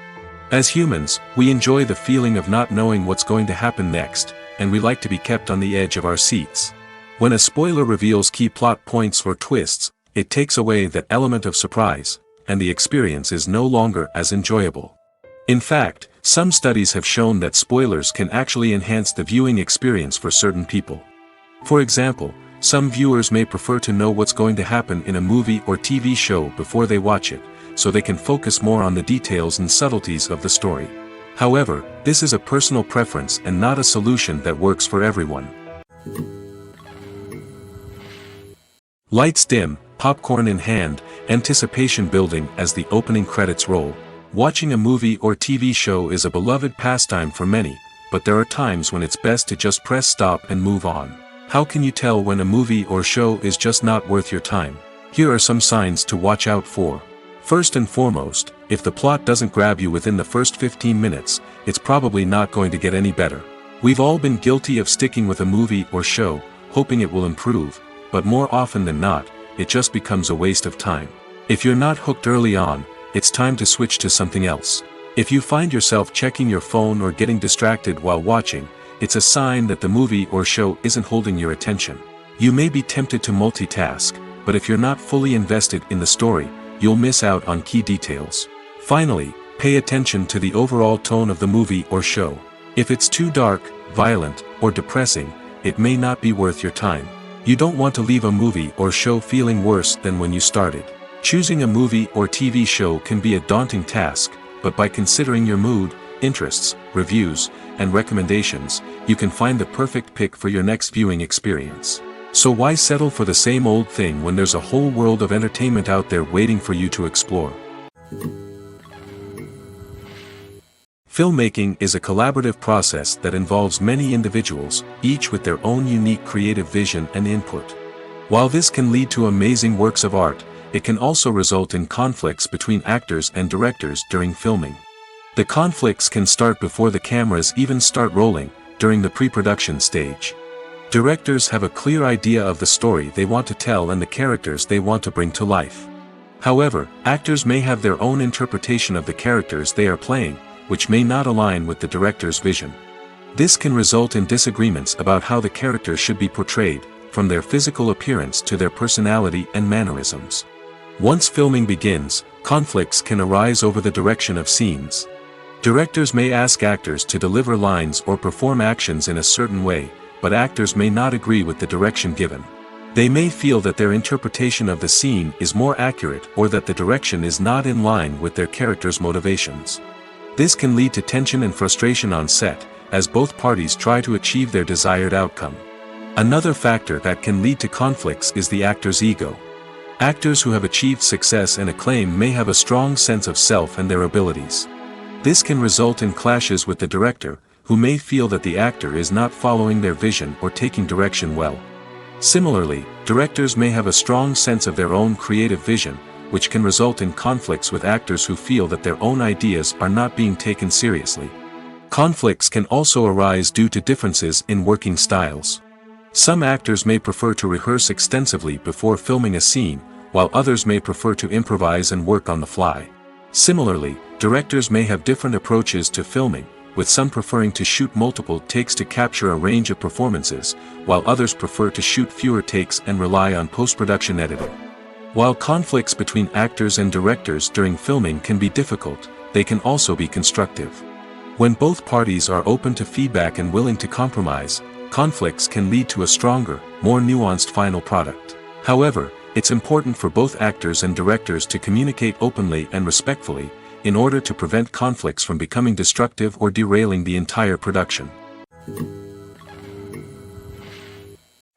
As humans, we enjoy the feeling of not knowing what's going to happen next, and we like to be kept on the edge of our seats. When a spoiler reveals key plot points or twists, it takes away that element of surprise, and the experience is no longer as enjoyable. In fact, some studies have shown that spoilers can actually enhance the viewing experience for certain people. For example, some viewers may prefer to know what's going to happen in a movie or TV show before they watch it, so they can focus more on the details and subtleties of the story. However, this is a personal preference and not a solution that works for everyone. Lights dim, popcorn in hand, anticipation building as the opening credits roll. Watching a movie or TV show is a beloved pastime for many, but there are times when it's best to just press stop and move on. How can you tell when a movie or show is just not worth your time? Here are some signs to watch out for. First and foremost, if the plot doesn't grab you within the first 15 minutes, it's probably not going to get any better. We've all been guilty of sticking with a movie or show, hoping it will improve, but more often than not, it just becomes a waste of time. If you're not hooked early on, it's time to switch to something else. If you find yourself checking your phone or getting distracted while watching, it's a sign that the movie or show isn't holding your attention. You may be tempted to multitask, but if you're not fully invested in the story, you'll miss out on key details. Finally, pay attention to the overall tone of the movie or show. If it's too dark, violent, or depressing, it may not be worth your time. You don't want to leave a movie or show feeling worse than when you started. Choosing a movie or TV show can be a daunting task, but by considering your mood, interests, reviews, and recommendations, you can find the perfect pick for your next viewing experience. So why settle for the same old thing when there's a whole world of entertainment out there waiting for you to explore? Filmmaking is a collaborative process that involves many individuals, each with their own unique creative vision and input. While this can lead to amazing works of art, it can also result in conflicts between actors and directors during filming. The conflicts can start before the cameras even start rolling, during the pre-production stage. Directors have a clear idea of the story they want to tell and the characters they want to bring to life. However, actors may have their own interpretation of the characters they are playing, which may not align with the director's vision. This can result in disagreements about how the characters should be portrayed, from their physical appearance to their personality and mannerisms. Once filming begins, conflicts can arise over the direction of scenes. Directors may ask actors to deliver lines or perform actions in a certain way, but actors may not agree with the direction given. They may feel that their interpretation of the scene is more accurate or that the direction is not in line with their character's motivations. This can lead to tension and frustration on set, as both parties try to achieve their desired outcome. Another factor that can lead to conflicts is the actor's ego. Actors who have achieved success and acclaim may have a strong sense of self and their abilities. This can result in clashes with the director, who may feel that the actor is not following their vision or taking direction well. Similarly, directors may have a strong sense of their own creative vision, which can result in conflicts with actors who feel that their own ideas are not being taken seriously. Conflicts can also arise due to differences in working styles. Some actors may prefer to rehearse extensively before filming a scene, while others may prefer to improvise and work on the fly. Similarly, directors may have different approaches to filming, with some preferring to shoot multiple takes to capture a range of performances, while others prefer to shoot fewer takes and rely on post-production editing. While conflicts between actors and directors during filming can be difficult, they can also be constructive. When both parties are open to feedback and willing to compromise, conflicts can lead to a stronger, more nuanced final product. However, it's important for both actors and directors to communicate openly and respectfully, in order to prevent conflicts from becoming destructive or derailing the entire production.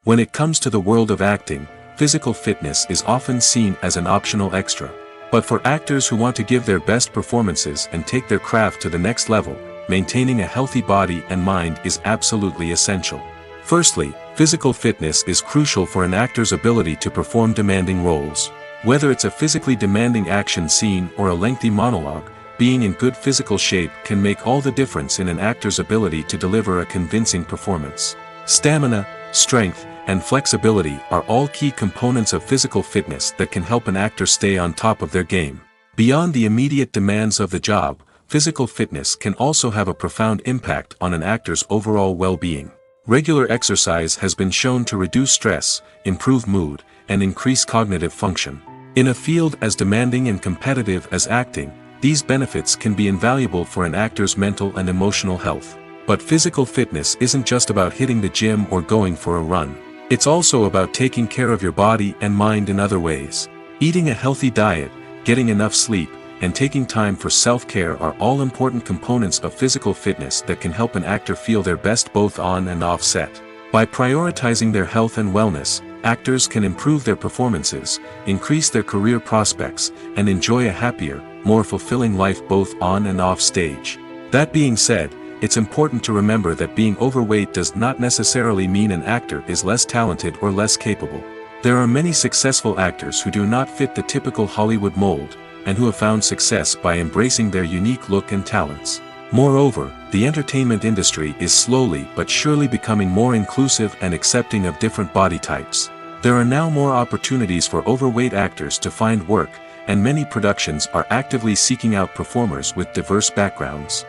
When it comes to the world of acting, physical fitness is often seen as an optional extra. But for actors who want to give their best performances and take their craft to the next level, maintaining a healthy body and mind is absolutely essential. Firstly, physical fitness is crucial for an actor's ability to perform demanding roles. Whether it's a physically demanding action scene or a lengthy monologue, being in good physical shape can make all the difference in an actor's ability to deliver a convincing performance. Stamina, strength, and flexibility are all key components of physical fitness that can help an actor stay on top of their game. Beyond the immediate demands of the job, physical fitness can also have a profound impact on an actor's overall well-being. Regular exercise has been shown to reduce stress, improve mood, and increase cognitive function. In a field as demanding and competitive as acting, these benefits can be invaluable for an actor's mental and emotional health. But physical fitness isn't just about hitting the gym or going for a run. It's also about taking care of your body and mind in other ways. Eating a healthy diet, getting enough sleep, and taking time for self-care are all important components of physical fitness that can help an actor feel their best both on and off set. By prioritizing their health and wellness, actors can improve their performances, increase their career prospects, and enjoy a happier, more fulfilling life both on and off stage. That being said, it's important to remember that being overweight does not necessarily mean an actor is less talented or less capable. There are many successful actors who do not fit the typical Hollywood mold, and who have found success by embracing their unique look and talents. Moreover, the entertainment industry is slowly but surely becoming more inclusive and accepting of different body types. There are now more opportunities for overweight actors to find work, and many productions are actively seeking out performers with diverse backgrounds.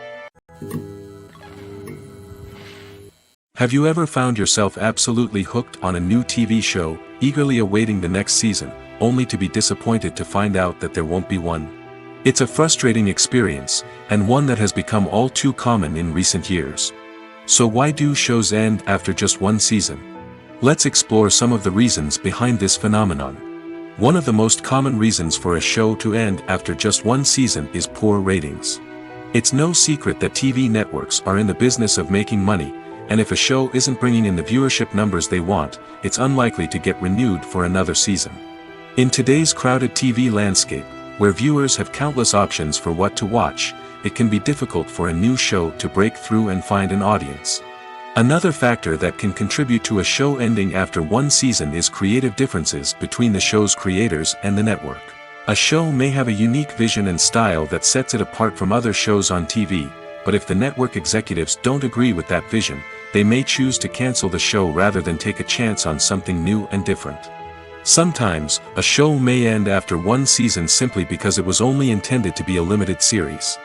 Have you ever found yourself absolutely hooked on a new TV show, eagerly awaiting the next season, only to be disappointed to find out that there won't be one? It's a frustrating experience, and one that has become all too common in recent years. So why do shows end after just one season? Let's explore some of the reasons behind this phenomenon. One of the most common reasons for a show to end after just one season is poor ratings. It's no secret that TV networks are in the business of making money, and if a show isn't bringing in the viewership numbers they want, it's unlikely to get renewed for another season. In today's crowded TV landscape, where viewers have countless options for what to watch, it can be difficult for a new show to break through and find an audience. Another factor that can contribute to a show ending after one season is creative differences between the show's creators and the network. A show may have a unique vision and style that sets it apart from other shows on TV, but if the network executives don't agree with that vision, they may choose to cancel the show rather than take a chance on something new and different. Sometimes, a show may end after one season simply because it was only intended to be a limited series.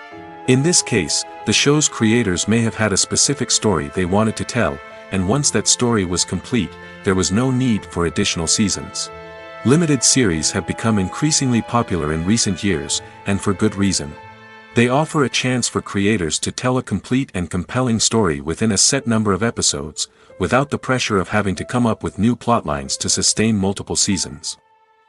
In this case, the show's creators may have had a specific story they wanted to tell, and once that story was complete, there was no need for additional seasons. Limited series have become increasingly popular in recent years, and for good reason. They offer a chance for creators to tell a complete and compelling story within a set number of episodes, without the pressure of having to come up with new plotlines to sustain multiple seasons.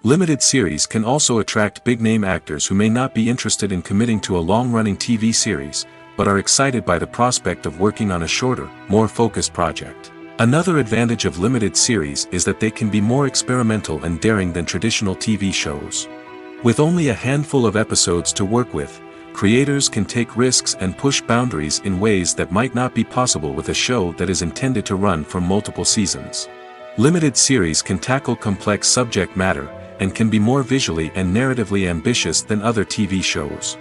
Limited series can also attract big-name actors who may not be interested in committing to a long-running TV series, but are excited by the prospect of working on a shorter, more focused project. Another advantage of limited series is that they can be more experimental and daring than traditional TV shows. With only a handful of episodes to work with, creators can take risks and push boundaries in ways that might not be possible with a show that is intended to run for multiple seasons. Limited series can tackle complex subject matter, and can be more visually and narratively ambitious than other TV shows.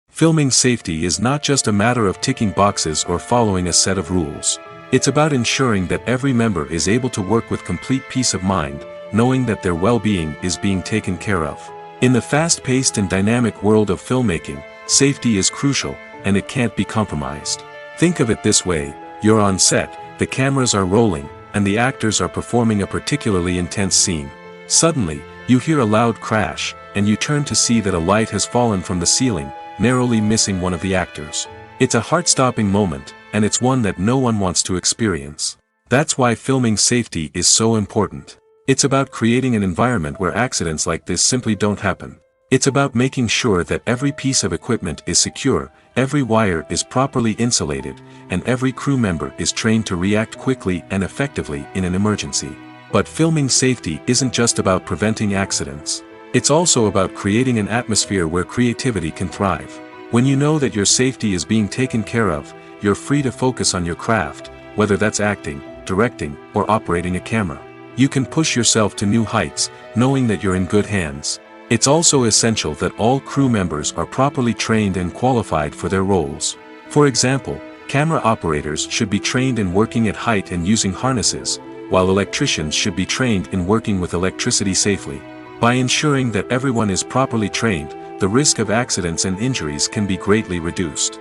Filming safety is not just a matter of ticking boxes or following a set of rules. It's about ensuring that every member is able to work with complete peace of mind, knowing that their well-being is being taken care of. In the fast-paced and dynamic world of filmmaking, safety is crucial, and it can't be compromised. Think of it this way: you're on set, the cameras are rolling, and the actors are performing a particularly intense scene. Suddenly, you hear a loud crash, and you turn to see that a light has fallen from the ceiling, narrowly missing one of the actors. It's a heart-stopping moment, and it's one that no one wants to experience. That's why filming safety is so important. It's about creating an environment where accidents like this simply don't happen. It's about making sure that every piece of equipment is secure, every wire is properly insulated, and every crew member is trained to react quickly and effectively in an emergency. But filming safety isn't just about preventing accidents. It's also about creating an atmosphere where creativity can thrive. When you know that your safety is being taken care of, you're free to focus on your craft, whether that's acting, directing, or operating a camera. You can push yourself to new heights, knowing that you're in good hands. It's also essential that all crew members are properly trained and qualified for their roles. For example, camera operators should be trained in working at height and using harnesses, while electricians should be trained in working with electricity safely. By ensuring that everyone is properly trained, the risk of accidents and injuries can be greatly reduced.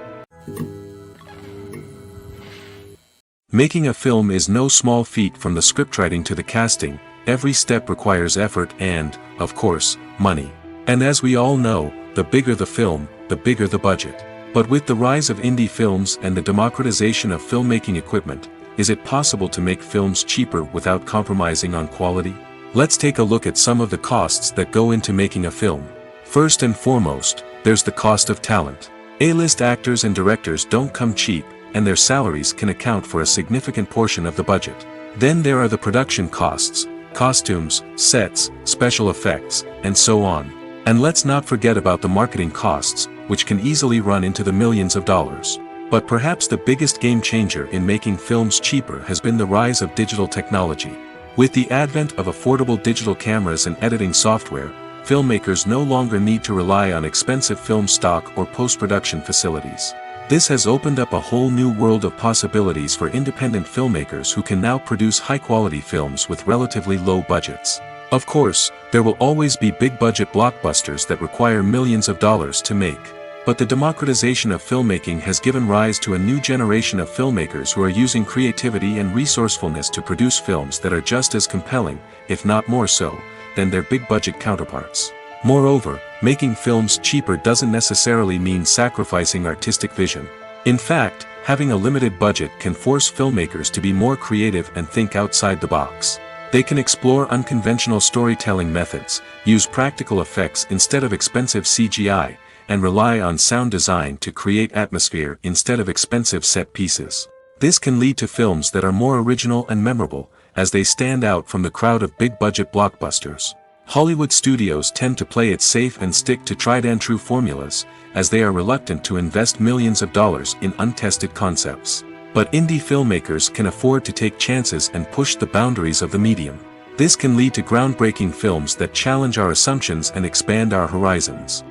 Making a film is no small feat. From the scriptwriting to the casting, every step requires effort and, of course, money. And as we all know, the bigger the film, the bigger the budget. But with the rise of indie films and the democratization of filmmaking equipment, is it possible to make films cheaper without compromising on quality? Let's take a look at some of the costs that go into making a film. First and foremost, there's the cost of talent. A-list actors and directors don't come cheap, and their salaries can account for a significant portion of the budget. Then there are the production costs, costumes, sets, special effects, and so on. And let's not forget about the marketing costs, which can easily run into the millions of dollars. But perhaps the biggest game changer in making films cheaper has been the rise of digital technology. With the advent of affordable digital cameras and editing software, filmmakers no longer need to rely on expensive film stock or post-production facilities. This has opened up a whole new world of possibilities for independent filmmakers who can now produce high-quality films with relatively low budgets. Of course, there will always be big-budget blockbusters that require millions of dollars to make. But the democratization of filmmaking has given rise to a new generation of filmmakers who are using creativity and resourcefulness to produce films that are just as compelling, if not more so, than their big-budget counterparts. Moreover, making films cheaper doesn't necessarily mean sacrificing artistic vision. In fact, having a limited budget can force filmmakers to be more creative and think outside the box. They can explore unconventional storytelling methods, use practical effects instead of expensive CGI, and rely on sound design to create atmosphere instead of expensive set pieces. This can lead to films that are more original and memorable, as they stand out from the crowd of big-budget blockbusters. Hollywood studios tend to play it safe and stick to tried-and-true formulas, as they are reluctant to invest millions of dollars in untested concepts. But indie filmmakers can afford to take chances and push the boundaries of the medium. This can lead to groundbreaking films that challenge our assumptions and expand our horizons.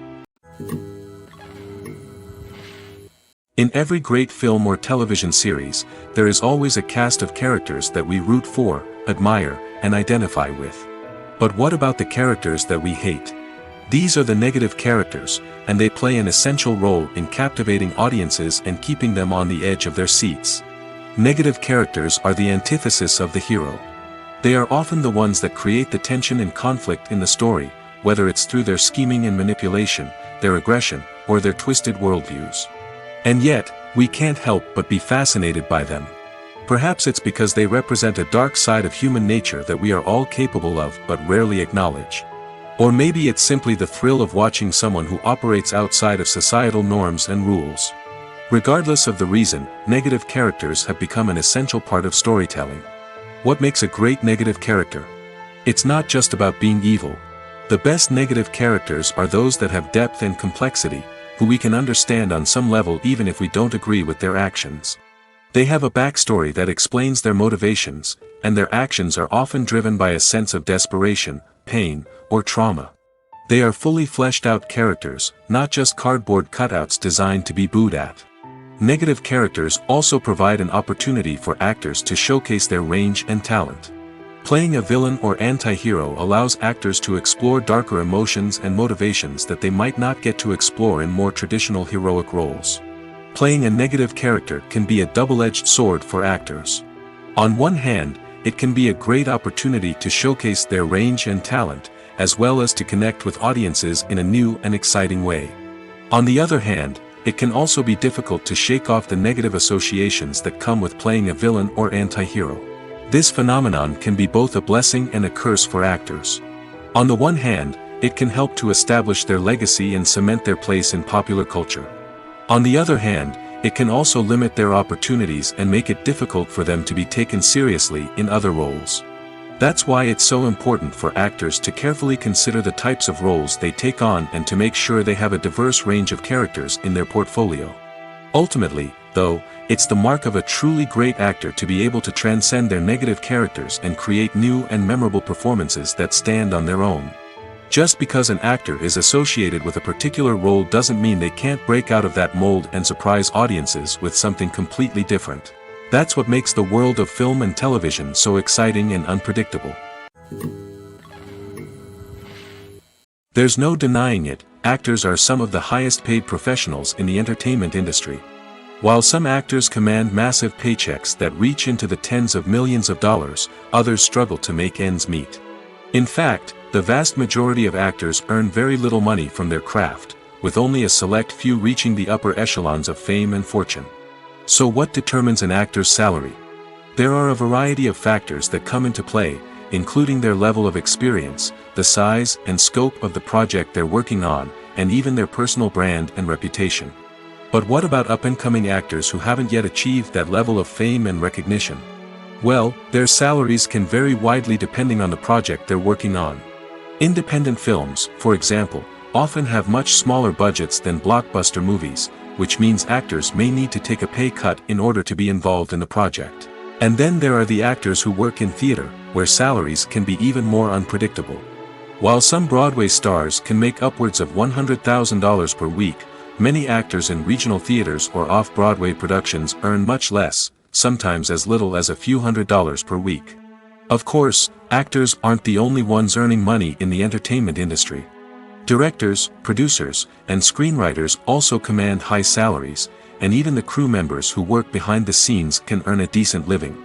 In every great film or television series, there is always a cast of characters that we root for, admire, and identify with. But what about the characters that we hate? These are the negative characters, and they play an essential role in captivating audiences and keeping them on the edge of their seats. Negative characters are the antithesis of the hero. They are often the ones that create the tension and conflict in the story, whether it's through their scheming and manipulation, their aggression, or their twisted worldviews. And yet, we can't help but be fascinated by them. Perhaps it's because they represent a dark side of human nature that we are all capable of but rarely acknowledge. Or maybe it's simply the thrill of watching someone who operates outside of societal norms and rules. Regardless of the reason, negative characters have become an essential part of storytelling. What makes a great negative character? It's not just about being evil. The best negative characters are those that have depth and complexity, who we can understand on some level even if we don't agree with their actions. They have a backstory that explains their motivations, and their actions are often driven by a sense of desperation, pain, or trauma. They are fully fleshed out characters, not just cardboard cutouts designed to be booed at. Negative characters also provide an opportunity for actors to showcase their range and talent. Playing a villain or anti-hero allows actors to explore darker emotions and motivations that they might not get to explore in more traditional heroic roles. Playing a negative character can be a double-edged sword for actors. On one hand, it can be a great opportunity to showcase their range and talent, as well as to connect with audiences in a new and exciting way. On the other hand, it can also be difficult to shake off the negative associations that come with playing a villain or anti-hero. This phenomenon can be both a blessing and a curse for actors. On the one hand, it can help to establish their legacy and cement their place in popular culture. On the other hand, it can also limit their opportunities and make it difficult for them to be taken seriously in other roles. That's why it's so important for actors to carefully consider the types of roles they take on and to make sure they have a diverse range of characters in their portfolio. Ultimately, though, it's the mark of a truly great actor to be able to transcend their negative characters and create new and memorable performances that stand on their own. Just because an actor is associated with a particular role doesn't mean they can't break out of that mold and surprise audiences with something completely different. That's what makes the world of film and television so exciting and unpredictable. There's no denying it, actors are some of the highest paid professionals in the entertainment industry. While some actors command massive paychecks that reach into the tens of millions of dollars, others struggle to make ends meet. In fact, the vast majority of actors earn very little money from their craft, with only a select few reaching the upper echelons of fame and fortune. So what determines an actor's salary? There are a variety of factors that come into play, including their level of experience, the size and scope of the project they're working on, and even their personal brand and reputation. But what about up-and-coming actors who haven't yet achieved that level of fame and recognition? Well, their salaries can vary widely depending on the project they're working on. Independent films, for example, often have much smaller budgets than blockbuster movies, which means actors may need to take a pay cut in order to be involved in the project. And then there are the actors who work in theater, where salaries can be even more unpredictable. While some Broadway stars can make upwards of $100,000 per week, many actors in regional theaters or off-Broadway productions earn much less, sometimes as little as a few $100s per week. Of course, actors aren't the only ones earning money in the entertainment industry. Directors, producers, and screenwriters also command high salaries, and even the crew members who work behind the scenes can earn a decent living.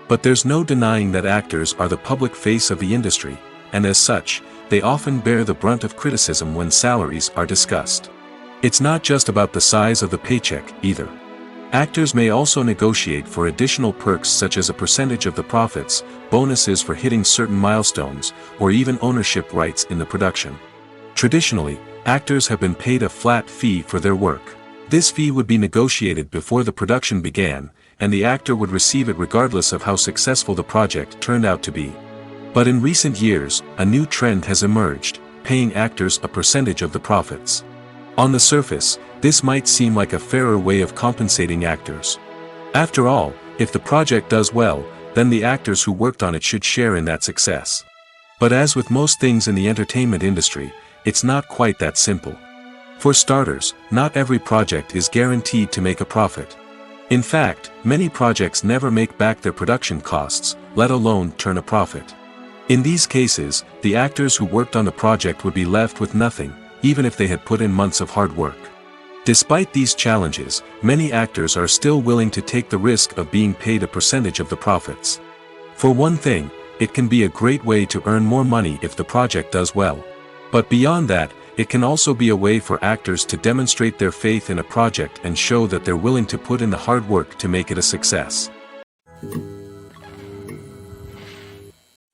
But there's no denying that actors are the public face of the industry, and as such, they often bear the brunt of criticism when salaries are discussed. It's not just about the size of the paycheck, either. Actors may also negotiate for additional perks such as a percentage of the profits, bonuses for hitting certain milestones, or even ownership rights in the production. Traditionally, actors have been paid a flat fee for their work. This fee would be negotiated before the production began, and the actor would receive it regardless of how successful the project turned out to be. But in recent years, a new trend has emerged, paying actors a percentage of the profits. On the surface, this might seem like a fairer way of compensating actors. After all, if the project does well, then the actors who worked on it should share in that success. But as with most things in the entertainment industry, it's not quite that simple. For starters, not every project is guaranteed to make a profit. In fact, many projects never make back their production costs, let alone turn a profit. In these cases, the actors who worked on the project would be left with nothing, even if they had put in months of hard work. Despite these challenges, many actors are still willing to take the risk of being paid a percentage of the profits. For one thing, it can be a great way to earn more money if the project does well. But beyond that, it can also be a way for actors to demonstrate their faith in a project and show that they're willing to put in the hard work to make it a success.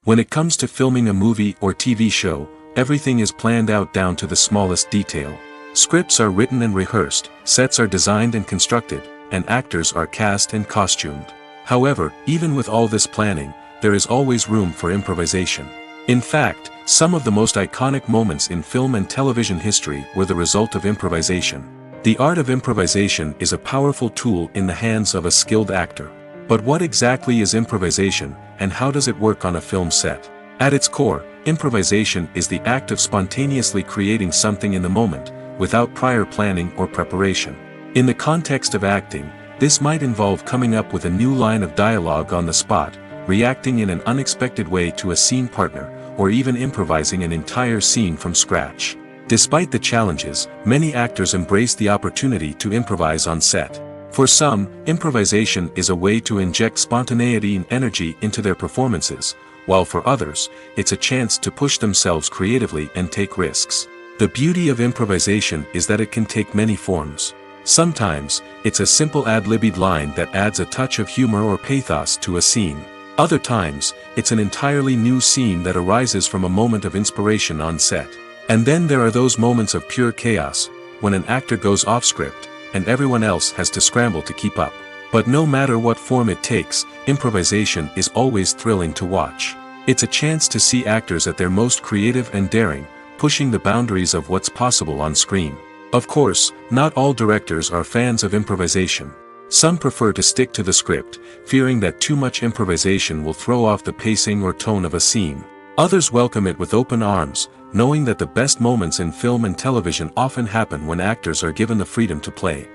When it comes to filming a movie or TV show, everything is planned out down to the smallest detail. Scripts are written and rehearsed, sets are designed and constructed, and actors are cast and costumed. However, even with all this planning, there is always room for improvisation. In fact, some of the most iconic moments in film and television history were the result of improvisation. The art of improvisation is a powerful tool in the hands of a skilled actor. But what exactly is improvisation, and how does it work on a film set? At its core, improvisation is the act of spontaneously creating something in the moment, without prior planning or preparation. In the context of acting, this might involve coming up with a new line of dialogue on the spot, reacting in an unexpected way to a scene partner, or even improvising an entire scene from scratch. Despite the challenges, many actors embrace the opportunity to improvise on set. For some, improvisation is a way to inject spontaneity and energy into their performances, while for others, it's a chance to push themselves creatively and take risks. The beauty of improvisation is that it can take many forms. Sometimes, it's a simple ad-libbed line that adds a touch of humor or pathos to a scene. Other times, it's an entirely new scene that arises from a moment of inspiration on set. And then there are those moments of pure chaos, when an actor goes off script, and everyone else has to scramble to keep up. But no matter what form it takes, improvisation is always thrilling to watch. It's a chance to see actors at their most creative and daring, pushing the boundaries of what's possible on screen. Of course, not all directors are fans of improvisation. Some prefer to stick to the script, fearing that too much improvisation will throw off the pacing or tone of a scene. Others welcome it with open arms, knowing that the best moments in film and television often happen when actors are given the freedom to play.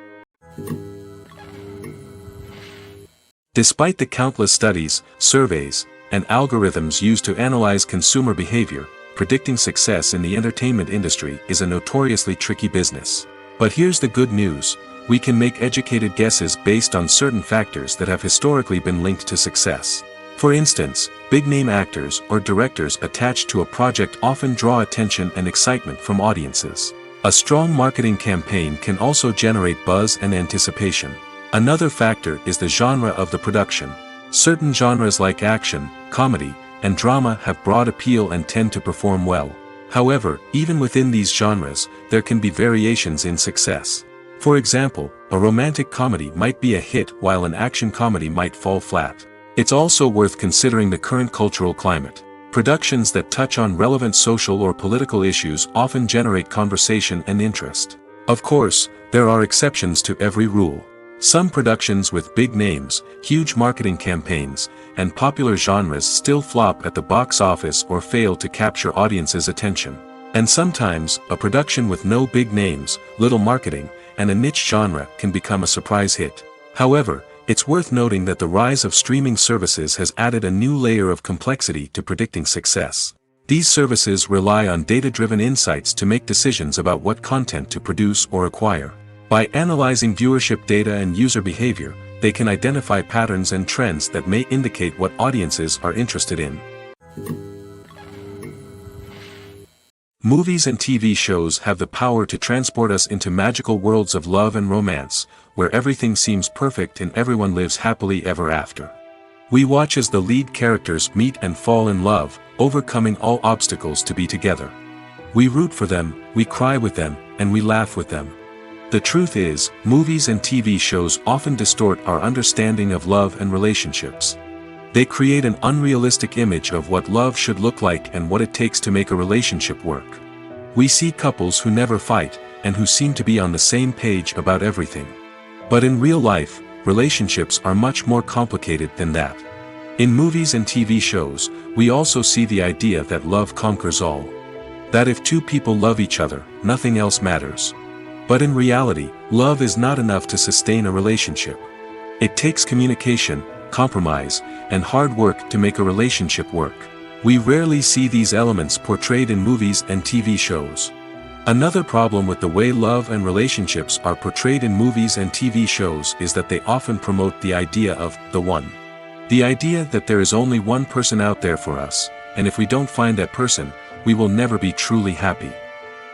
Despite the countless studies, surveys, and algorithms used to analyze consumer behavior, predicting success in the entertainment industry is a notoriously tricky business. But here's the good news. We can make educated guesses based on certain factors that have historically been linked to success. For instance, big-name actors or directors attached to a project often draw attention and excitement from audiences. A strong marketing campaign can also generate buzz and anticipation. Another factor is the genre of the production. Certain genres like action, comedy, and drama have broad appeal and tend to perform well. However, even within these genres, there can be variations in success. For example, a romantic comedy might be a hit while an action comedy might fall flat. It's also worth considering the current cultural climate. Productions that touch on relevant social or political issues often generate conversation and interest. Of course, there are exceptions to every rule. Some productions with big names, huge marketing campaigns, and popular genres still flop at the box office or fail to capture audiences' attention. And sometimes, a production with no big names, little marketing, and a niche genre can become a surprise hit. However, it's worth noting that the rise of streaming services has added a new layer of complexity to predicting success. These services rely on data-driven insights to make decisions about what content to produce or acquire. By analyzing viewership data and user behavior, they can identify patterns and trends that may indicate what audiences are interested in. Movies and TV shows have the power to transport us into magical worlds of love and romance, where everything seems perfect and everyone lives happily ever after. We watch as the lead characters meet and fall in love, overcoming all obstacles to be together. We root for them, we cry with them, and we laugh with them. The truth is, movies and TV shows often distort our understanding of love and relationships. They create an unrealistic image of what love should look like and what it takes to make a relationship work. We see couples who never fight, and who seem to be on the same page about everything. But in real life, relationships are much more complicated than that. In movies and TV shows, we also see the idea that love conquers all. That if two people love each other, nothing else matters. But in reality, love is not enough to sustain a relationship. It takes communication, compromise, and hard work to make a relationship work. We rarely see these elements portrayed in movies and TV shows. Another problem with the way love and relationships are portrayed in movies and TV shows is that they often promote the idea of the one. The idea that there is only one person out there for us, and if we don't find that person, we will never be truly happy.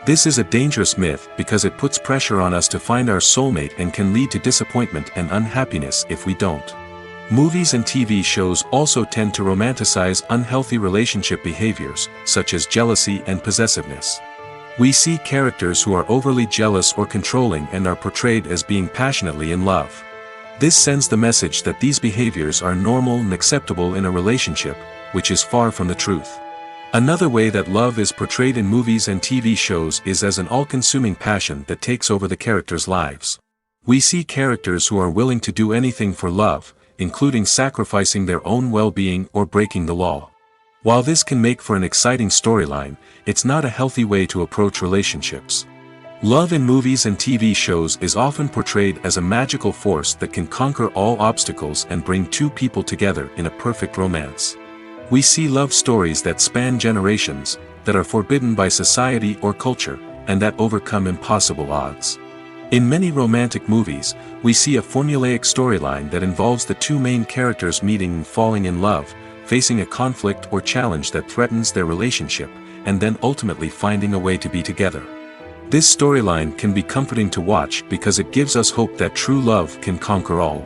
This is a dangerous myth because it puts pressure on us to find our soulmate and can lead to disappointment and unhappiness if we don't. Movies and TV shows also tend to romanticize unhealthy relationship behaviors, such as jealousy and possessiveness. We see characters who are overly jealous or controlling and are portrayed as being passionately in love. This sends the message that these behaviors are normal and acceptable in a relationship, which is far from the truth. Another way that love is portrayed in movies and TV shows is as an all-consuming passion that takes over the characters' lives. We see characters who are willing to do anything for love, including sacrificing their own well-being or breaking the law. While this can make for an exciting storyline, it's not a healthy way to approach relationships. Love in movies and TV shows is often portrayed as a magical force that can conquer all obstacles and bring two people together in a perfect romance. We see love stories that span generations, that are forbidden by society or culture, and that overcome impossible odds. In many romantic movies, we see a formulaic storyline that involves the two main characters meeting and falling in love, facing a conflict or challenge that threatens their relationship, and then ultimately finding a way to be together. This storyline can be comforting to watch because it gives us hope that true love can conquer all.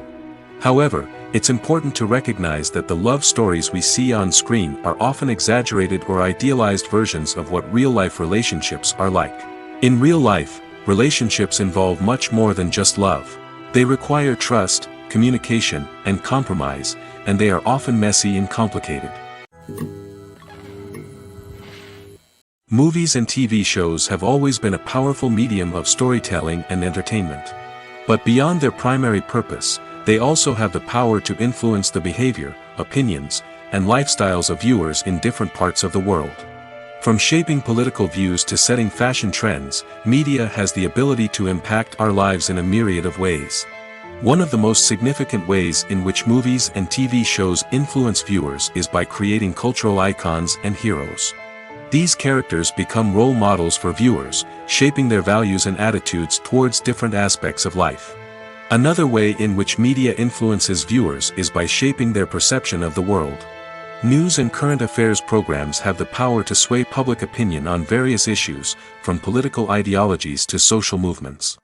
However, it's important to recognize that the love stories we see on screen are often exaggerated or idealized versions of what real-life relationships are like. In real life, relationships involve much more than just love. They require trust, communication, and compromise, and they are often messy and complicated. Movies and TV shows have always been a powerful medium of storytelling and entertainment. But beyond their primary purpose, they also have the power to influence the behavior, opinions, and lifestyles of viewers in different parts of the world. From shaping political views to setting fashion trends, media has the ability to impact our lives in a myriad of ways. One of the most significant ways in which movies and TV shows influence viewers is by creating cultural icons and heroes. These characters become role models for viewers, shaping their values and attitudes towards different aspects of life. Another way in which media influences viewers is by shaping their perception of the world. News and current affairs programs have the power to sway public opinion on various issues, from political ideologies to social movements.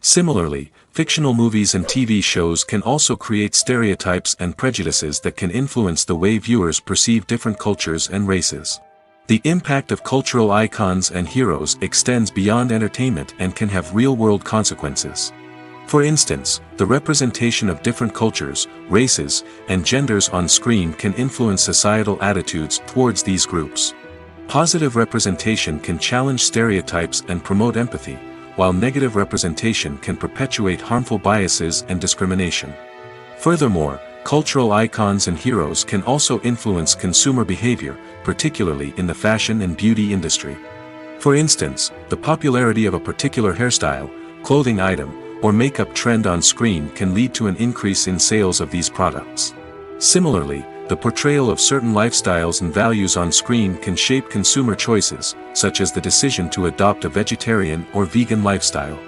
Similarly, fictional movies and TV shows can also create stereotypes and prejudices that can influence the way viewers perceive different cultures and races. The impact of cultural icons and heroes extends beyond entertainment and can have real-world consequences. For instance, the representation of different cultures, races, and genders on screen can influence societal attitudes towards these groups. Positive representation can challenge stereotypes and promote empathy, while negative representation can perpetuate harmful biases and discrimination. Furthermore, cultural icons and heroes can also influence consumer behavior, particularly in the fashion and beauty industry. For instance, the popularity of a particular hairstyle, clothing item, or makeup trend on screen can lead to an increase in sales of these products. Similarly, the portrayal of certain lifestyles and values on screen can shape consumer choices, such as the decision to adopt a vegetarian or vegan lifestyle.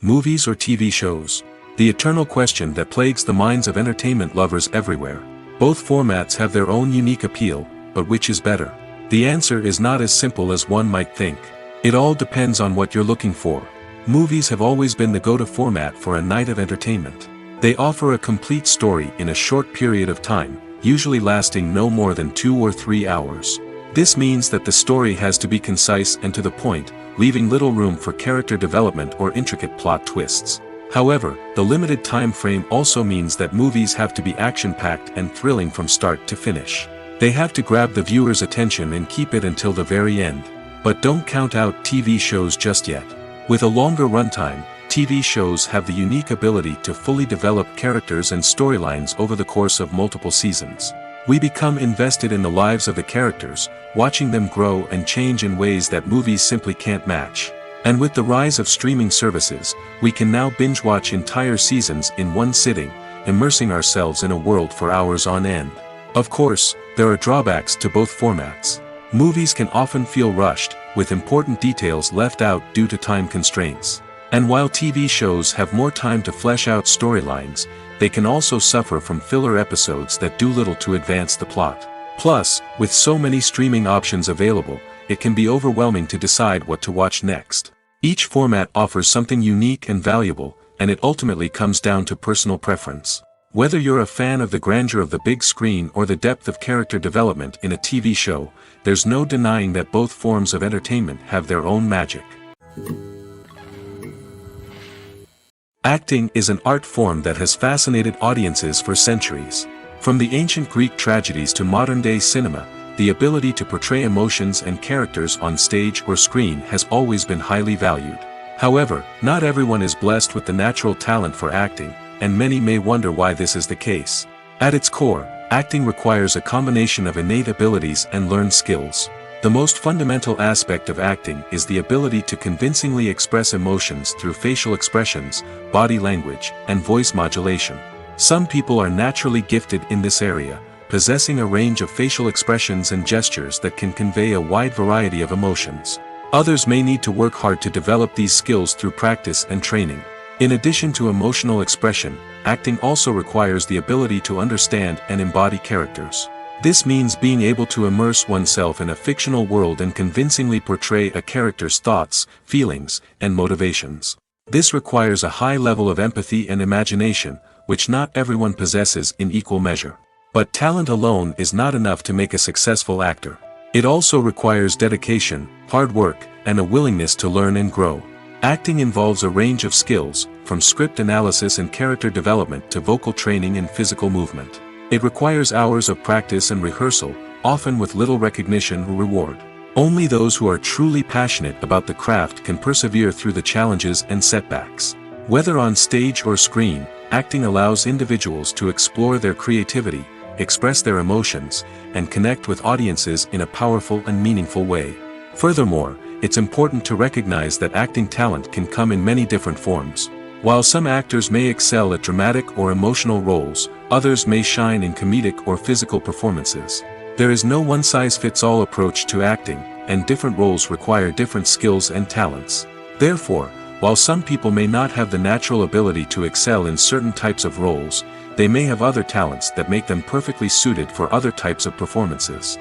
Movies or TV shows? The eternal question that plagues the minds of entertainment lovers everywhere. Both formats have their own unique appeal, but which is better? The answer is not as simple as one might think. It all depends on what you're looking for. Movies have always been the go-to format for a night of entertainment. They offer a complete story in a short period of time, usually lasting no more than 2 or 3 hours. This means that the story has to be concise and to the point, leaving little room for character development or intricate plot twists. However, the limited time frame also means that movies have to be action-packed and thrilling from start to finish. They have to grab the viewer's attention and keep it until the very end. But don't count out TV shows just yet. With a longer runtime, TV shows have the unique ability to fully develop characters and storylines over the course of multiple seasons. We become invested in the lives of the characters, watching them grow and change in ways that movies simply can't match. And with the rise of streaming services, we can now binge-watch entire seasons in one sitting, immersing ourselves in a world for hours on end. Of course, there are drawbacks to both formats. Movies can often feel rushed, with important details left out due to time constraints. And while TV shows have more time to flesh out storylines, they can also suffer from filler episodes that do little to advance the plot. Plus, with so many streaming options available, it can be overwhelming to decide what to watch next. Each format offers something unique and valuable, and it ultimately comes down to personal preference. Whether you're a fan of the grandeur of the big screen or the depth of character development in a TV show, there's no denying that both forms of entertainment have their own magic. Acting is an art form that has fascinated audiences for centuries. From the ancient Greek tragedies to modern-day cinema, the ability to portray emotions and characters on stage or screen has always been highly valued. However, not everyone is blessed with the natural talent for acting, and many may wonder why this is the case. At its core, acting requires a combination of innate abilities and learned skills. The most fundamental aspect of acting is the ability to convincingly express emotions through facial expressions, body language, and voice modulation. Some people are naturally gifted in this area, possessing a range of facial expressions and gestures that can convey a wide variety of emotions. Others may need to work hard to develop these skills through practice and training. In addition to emotional expression, acting also requires the ability to understand and embody characters. This means being able to immerse oneself in a fictional world and convincingly portray a character's thoughts, feelings, and motivations. This requires a high level of empathy and imagination, which not everyone possesses in equal measure. But talent alone is not enough to make a successful actor. It also requires dedication, hard work, and a willingness to learn and grow. Acting involves a range of skills, from script analysis and character development to vocal training and physical movement. It requires hours of practice and rehearsal, often with little recognition or reward. Only those who are truly passionate about the craft can persevere through the challenges and setbacks. Whether on stage or screen, acting allows individuals to explore their creativity, express their emotions, and connect with audiences in a powerful and meaningful way. Furthermore, it's important to recognize that acting talent can come in many different forms. While some actors may excel at dramatic or emotional roles, others may shine in comedic or physical performances. There is no one-size-fits-all approach to acting, and different roles require different skills and talents. Therefore, while some people may not have the natural ability to excel in certain types of roles, they may have other talents that make them perfectly suited for other types of performances.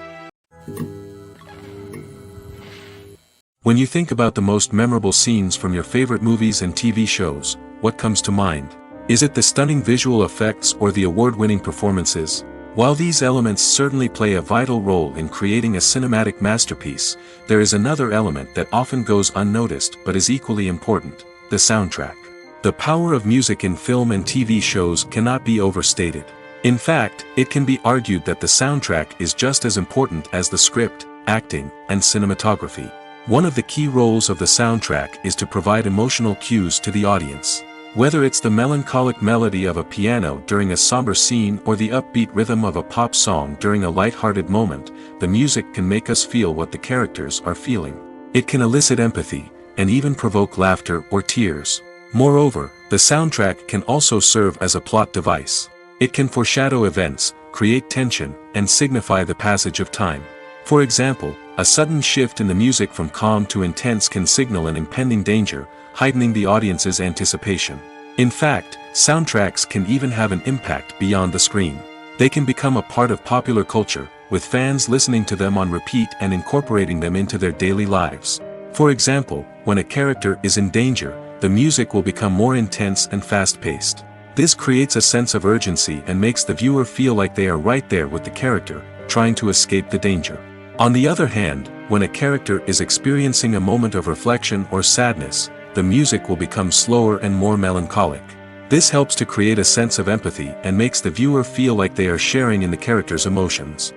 When you think about the most memorable scenes from your favorite movies and TV shows, what comes to mind? Is it the stunning visual effects or the award-winning performances? While these elements certainly play a vital role in creating a cinematic masterpiece, there is another element that often goes unnoticed but is equally important: the soundtrack. The power of music in film and TV shows cannot be overstated. In fact, it can be argued that the soundtrack is just as important as the script, acting, and cinematography. One of the key roles of the soundtrack is to provide emotional cues to the audience. Whether it's the melancholic melody of a piano during a somber scene or the upbeat rhythm of a pop song during a light-hearted moment, the music can make us feel what the characters are feeling. It can elicit empathy, and even provoke laughter or tears. Moreover, the soundtrack can also serve as a plot device. It can foreshadow events, create tension, and signify the passage of time. For example, a sudden shift in the music from calm to intense can signal an impending danger, heightening the audience's anticipation. In fact, soundtracks can even have an impact beyond the screen. They can become a part of popular culture, with fans listening to them on repeat and incorporating them into their daily lives. For example, when a character is in danger, the music will become more intense and fast-paced. This creates a sense of urgency and makes the viewer feel like they are right there with the character, trying to escape the danger. On the other hand, when a character is experiencing a moment of reflection or sadness, the music will become slower and more melancholic. This helps to create a sense of empathy and makes the viewer feel like they are sharing in the character's emotions.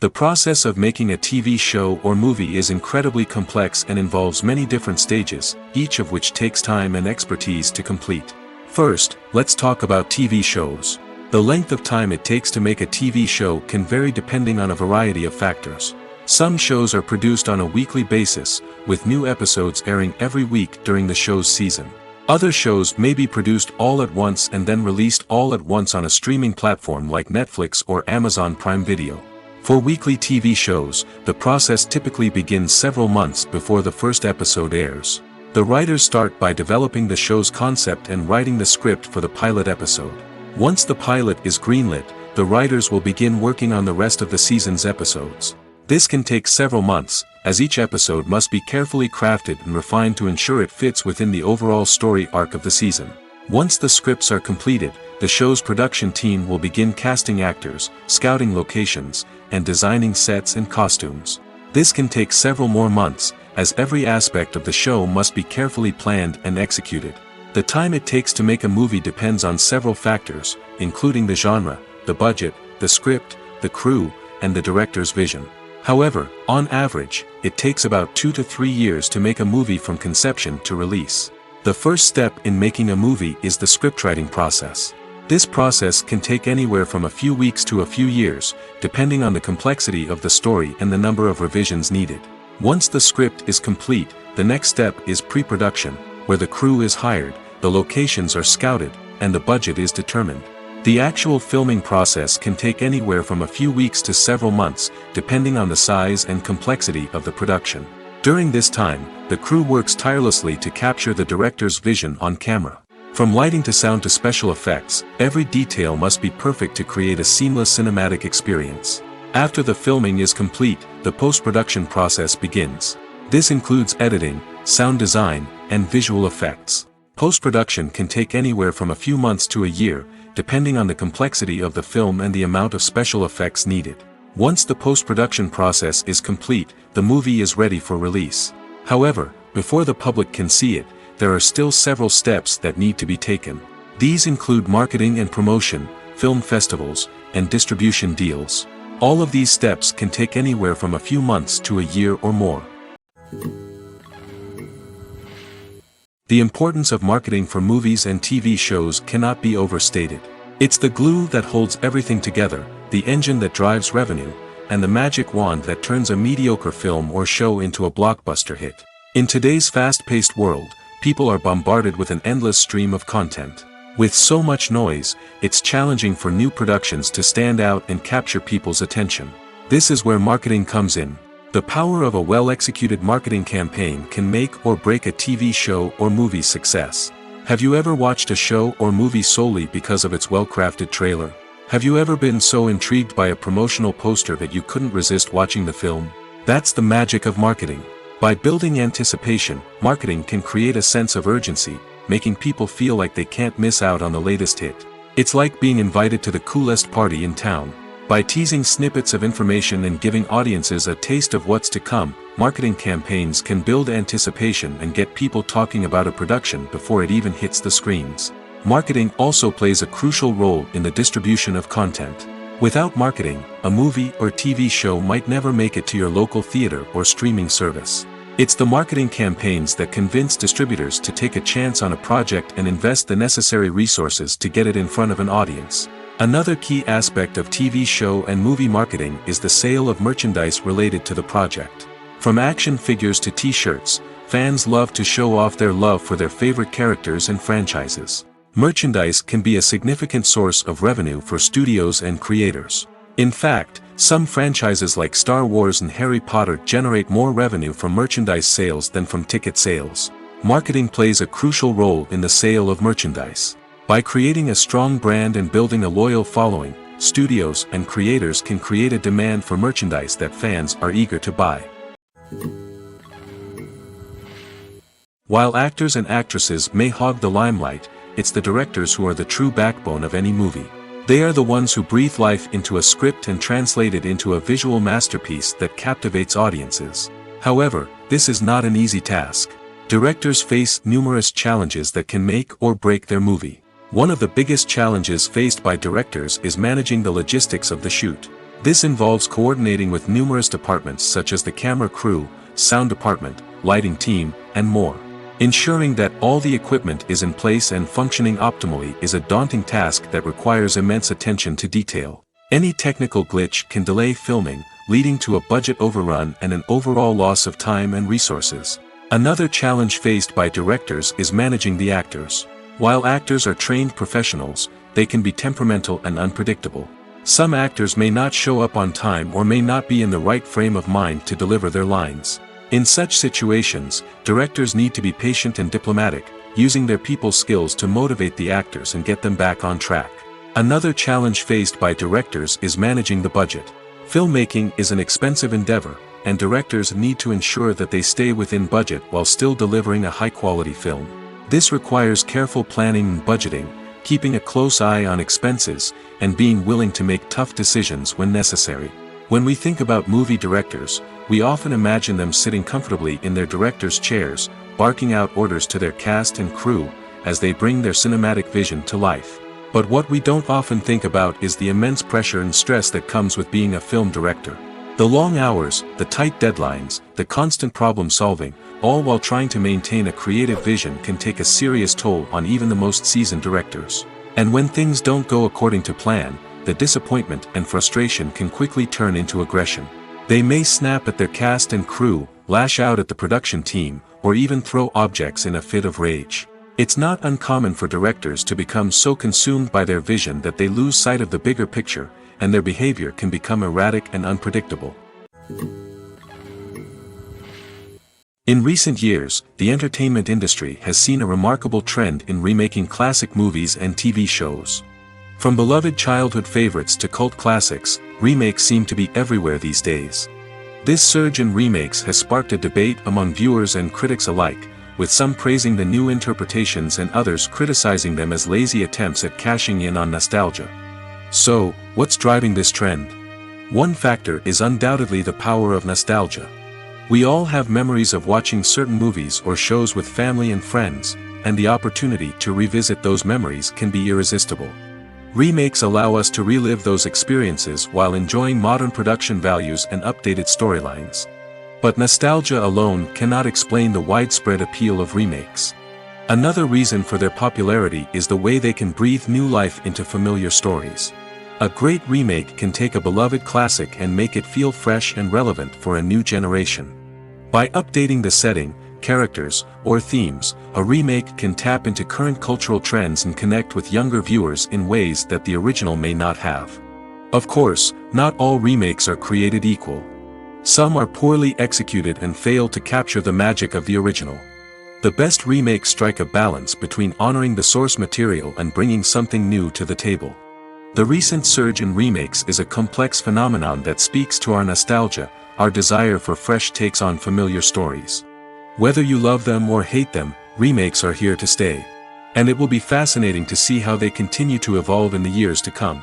The process of making a TV show or movie is incredibly complex and involves many different stages, each of which takes time and expertise to complete. First, let's talk about TV shows. The length of time it takes to make a TV show can vary depending on a variety of factors. Some shows are produced on a weekly basis, with new episodes airing every week during the show's season. Other shows may be produced all at once and then released all at once on a streaming platform like Netflix or Amazon Prime Video. For weekly TV shows, the process typically begins several months before the first episode airs. The writers start by developing the show's concept and writing the script for the pilot episode. Once the pilot is greenlit, the writers will begin working on the rest of the season's episodes. This can take several months, as each episode must be carefully crafted and refined to ensure it fits within the overall story arc of the season. Once the scripts are completed, the show's production team will begin casting actors, scouting locations, and designing sets and costumes. This can take several more months, as every aspect of the show must be carefully planned and executed. The time it takes to make a movie depends on several factors, including the genre, the budget, the script, the crew, and the director's vision. However, on average, it takes about 2 to 3 years to make a movie from conception to release. The first step in making a movie is the scriptwriting process. This process can take anywhere from a few weeks to a few years, depending on the complexity of the story and the number of revisions needed. Once the script is complete, the next step is pre-production, where the crew is hired, the locations are scouted, and the budget is determined. The actual filming process can take anywhere from a few weeks to several months, depending on the size and complexity of the production. During this time, the crew works tirelessly to capture the director's vision on camera. From lighting to sound to special effects, every detail must be perfect to create a seamless cinematic experience. After the filming is complete, the post-production process begins. This includes editing, sound design, and visual effects. Post-production can take anywhere from a few months to a year, depending on the complexity of the film and the amount of special effects needed. Once the post-production process is complete, the movie is ready for release. However, before the public can see it, there are still several steps that need to be taken. These include marketing and promotion, film festivals, and distribution deals. All of these steps can take anywhere from a few months to a year or more. The importance of marketing for movies and TV shows cannot be overstated. It's the glue that holds everything together, the engine that drives revenue, and the magic wand that turns a mediocre film or show into a blockbuster hit. In today's fast-paced world, people are bombarded with an endless stream of content. With so much noise, it's challenging for new productions to stand out and capture people's attention. This is where marketing comes in. The power of a well-executed marketing campaign can make or break a TV show or movie's success. Have you ever watched a show or movie solely because of its well-crafted trailer? Have you ever been so intrigued by a promotional poster that you couldn't resist watching the film? That's the magic of marketing. By building anticipation, marketing can create a sense of urgency, making people feel like they can't miss out on the latest hit. It's like being invited to the coolest party in town. By teasing snippets of information and giving audiences a taste of what's to come, marketing campaigns can build anticipation and get people talking about a production before it even hits the screens. Marketing also plays a crucial role in the distribution of content. Without marketing, a movie or TV show might never make it to your local theater or streaming service. It's the marketing campaigns that convince distributors to take a chance on a project and invest the necessary resources to get it in front of an audience. Another key aspect of TV show and movie marketing is the sale of merchandise related to the project. From action figures to t-shirts, fans love to show off their love for their favorite characters and franchises. Merchandise can be a significant source of revenue for studios and creators. In fact, some franchises like Star Wars and Harry Potter generate more revenue from merchandise sales than from ticket sales. Marketing plays a crucial role in the sale of merchandise. By creating a strong brand and building a loyal following, studios and creators can create a demand for merchandise that fans are eager to buy. While actors and actresses may hog the limelight, it's the directors who are the true backbone of any movie. They are the ones who breathe life into a script and translate it into a visual masterpiece that captivates audiences. However, this is not an easy task. Directors face numerous challenges that can make or break their movie. One of the biggest challenges faced by directors is managing the logistics of the shoot. This involves coordinating with numerous departments such as the camera crew, sound department, lighting team, and more. Ensuring that all the equipment is in place and functioning optimally is a daunting task that requires immense attention to detail. Any technical glitch can delay filming, leading to a budget overrun and an overall loss of time and resources. Another challenge faced by directors is managing the actors. While actors are trained professionals, they can be temperamental and unpredictable. Some actors may not show up on time or may not be in the right frame of mind to deliver their lines. In such situations, directors need to be patient and diplomatic, using their people skills to motivate the actors and get them back on track. Another challenge faced by directors is managing the budget. Filmmaking is an expensive endeavor, and directors need to ensure that they stay within budget while still delivering a high-quality film. This requires careful planning and budgeting, keeping a close eye on expenses, and being willing to make tough decisions when necessary. When we think about movie directors, we often imagine them sitting comfortably in their director's chairs, barking out orders to their cast and crew, as they bring their cinematic vision to life. But what we don't often think about is the immense pressure and stress that comes with being a film director. The long hours, the tight deadlines, the constant problem-solving, all while trying to maintain a creative vision can take a serious toll on even the most seasoned directors. And when things don't go according to plan, the disappointment and frustration can quickly turn into aggression. They may snap at their cast and crew, lash out at the production team, or even throw objects in a fit of rage. It's not uncommon for directors to become so consumed by their vision that they lose sight of the bigger picture, and their behavior can become erratic and unpredictable. In recent years, the entertainment industry has seen a remarkable trend in remaking classic movies and TV shows. From beloved childhood favorites to cult classics, remakes seem to be everywhere these days. This surge in remakes has sparked a debate among viewers and critics alike, with some praising the new interpretations and others criticizing them as lazy attempts at cashing in on nostalgia. So, what's driving this trend? One factor is undoubtedly the power of nostalgia. We all have memories of watching certain movies or shows with family and friends, and the opportunity to revisit those memories can be irresistible. Remakes allow us to relive those experiences while enjoying modern production values and updated storylines. But nostalgia alone cannot explain the widespread appeal of remakes. Another reason for their popularity is the way they can breathe new life into familiar stories. A great remake can take a beloved classic and make it feel fresh and relevant for a new generation. By updating the setting, characters, or themes, a remake can tap into current cultural trends and connect with younger viewers in ways that the original may not have. Of course, not all remakes are created equal. Some are poorly executed and fail to capture the magic of the original. The best remakes strike a balance between honoring the source material and bringing something new to the table. The recent surge in remakes is a complex phenomenon that speaks to our nostalgia, our desire for fresh takes on familiar stories. Whether you love them or hate them, remakes are here to stay. And it will be fascinating to see how they continue to evolve in the years to come.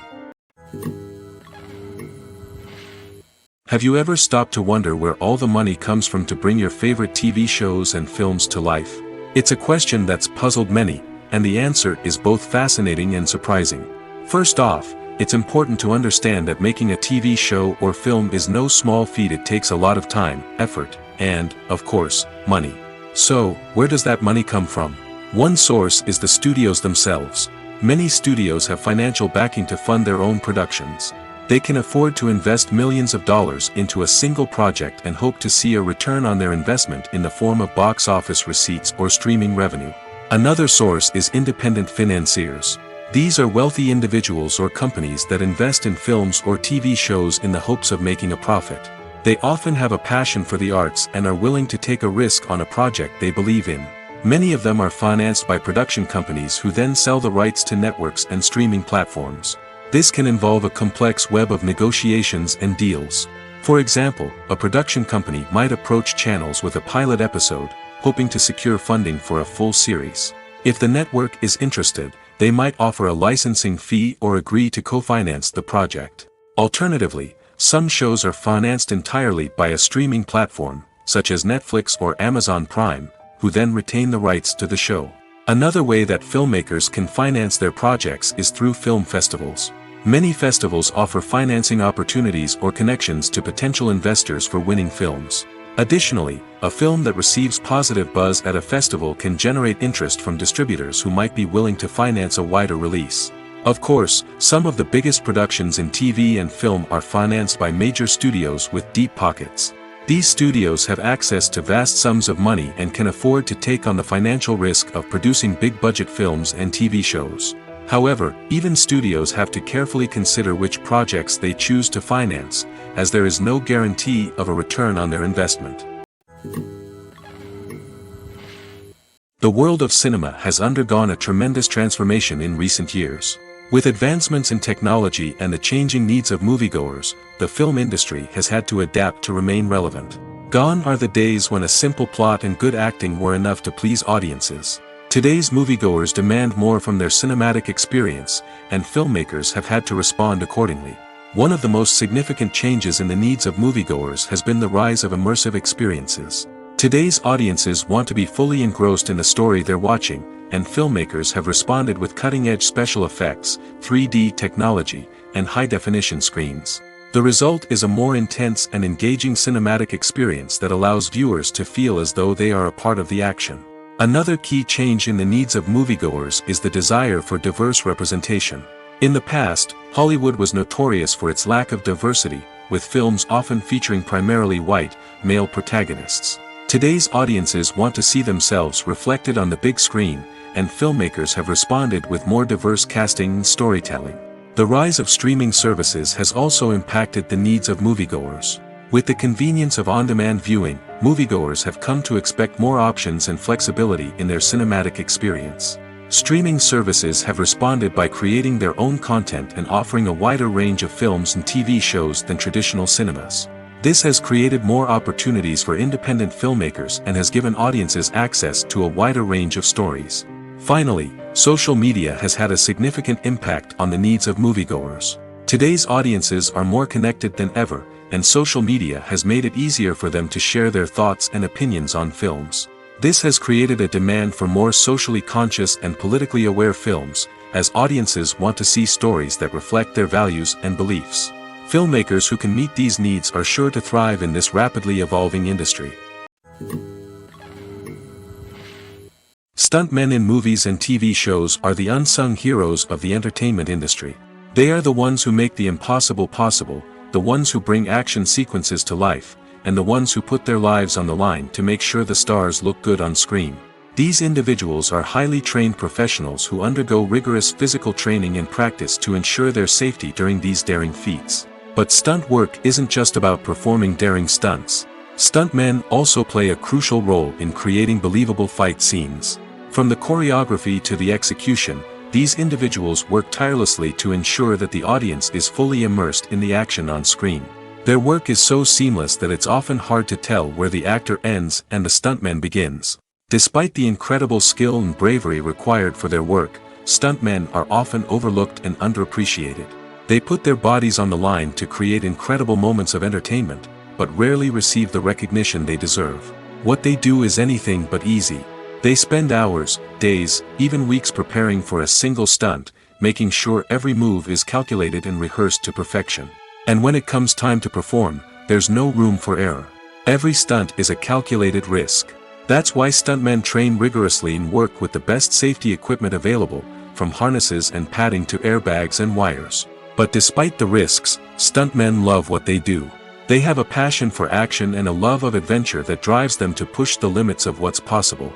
Have you ever stopped to wonder where all the money comes from to bring your favorite TV shows and films to life? It's a question that's puzzled many, and the answer is both fascinating and surprising. First off, it's important to understand that making a TV show or film is no small feat. It takes a lot of time, effort, and, of course, money. So, where does that money come from? One source is the studios themselves. Many studios have financial backing to fund their own productions. They can afford to invest millions of dollars into a single project and hope to see a return on their investment in the form of box office receipts or streaming revenue. Another source is independent financiers. These are wealthy individuals or companies that invest in films or TV shows in the hopes of making a profit. They often have a passion for the arts and are willing to take a risk on a project they believe in. Many of them are financed by production companies who then sell the rights to networks and streaming platforms. This can involve a complex web of negotiations and deals. For example, a production company might approach channels with a pilot episode, hoping to secure funding for a full series. If the network is interested, they might offer a licensing fee or agree to co-finance the project. Alternatively, some shows are financed entirely by a streaming platform, such as Netflix or Amazon Prime, who then retain the rights to the show. Another way that filmmakers can finance their projects is through film festivals. Many festivals offer financing opportunities or connections to potential investors for winning films. Additionally, a film that receives positive buzz at a festival can generate interest from distributors who might be willing to finance a wider release. Of course, some of the biggest productions in TV and film are financed by major studios with deep pockets. These studios have access to vast sums of money and can afford to take on the financial risk of producing big-budget films and TV shows. However, even studios have to carefully consider which projects they choose to finance, as there is no guarantee of a return on their investment. The world of cinema has undergone a tremendous transformation in recent years. With advancements in technology and the changing needs of moviegoers, the film industry has had to adapt to remain relevant. Gone are the days when a simple plot and good acting were enough to please audiences. Today's moviegoers demand more from their cinematic experience, and filmmakers have had to respond accordingly. One of the most significant changes in the needs of moviegoers has been the rise of immersive experiences. Today's audiences want to be fully engrossed in the story they're watching, and filmmakers have responded with cutting-edge special effects, 3D technology, and high-definition screens. The result is a more intense and engaging cinematic experience that allows viewers to feel as though they are a part of the action. Another key change in the needs of moviegoers is the desire for diverse representation. In the past, Hollywood was notorious for its lack of diversity, with films often featuring primarily white, male protagonists. Today's audiences want to see themselves reflected on the big screen, and filmmakers have responded with more diverse casting and storytelling. The rise of streaming services has also impacted the needs of moviegoers. With the convenience of on-demand viewing, moviegoers have come to expect more options and flexibility in their cinematic experience. Streaming services have responded by creating their own content and offering a wider range of films and TV shows than traditional cinemas. This has created more opportunities for independent filmmakers and has given audiences access to a wider range of stories. Finally, social media has had a significant impact on the needs of moviegoers. Today's audiences are more connected than ever, and social media has made it easier for them to share their thoughts and opinions on films. This has created a demand for more socially conscious and politically aware films, as audiences want to see stories that reflect their values and beliefs. Filmmakers who can meet these needs are sure to thrive in this rapidly evolving industry. Stuntmen in movies and TV shows are the unsung heroes of the entertainment industry. They are the ones who make the impossible possible, the ones who bring action sequences to life, and the ones who put their lives on the line to make sure the stars look good on screen. These individuals are highly trained professionals who undergo rigorous physical training and practice to ensure their safety during these daring feats. But stunt work isn't just about performing daring stunts. Stuntmen also play a crucial role in creating believable fight scenes. From the choreography to the execution, these individuals work tirelessly to ensure that the audience is fully immersed in the action on screen. Their work is so seamless that it's often hard to tell where the actor ends and the stuntman begins. Despite the incredible skill and bravery required for their work, stuntmen are often overlooked and underappreciated. They put their bodies on the line to create incredible moments of entertainment, but rarely receive the recognition they deserve. What they do is anything but easy. They spend hours, days, even weeks preparing for a single stunt, making sure every move is calculated and rehearsed to perfection. And when it comes time to perform, there's no room for error. Every stunt is a calculated risk. That's why stuntmen train rigorously and work with the best safety equipment available, from harnesses and padding to airbags and wires. But despite the risks, stuntmen love what they do. They have a passion for action and a love of adventure that drives them to push the limits of what's possible.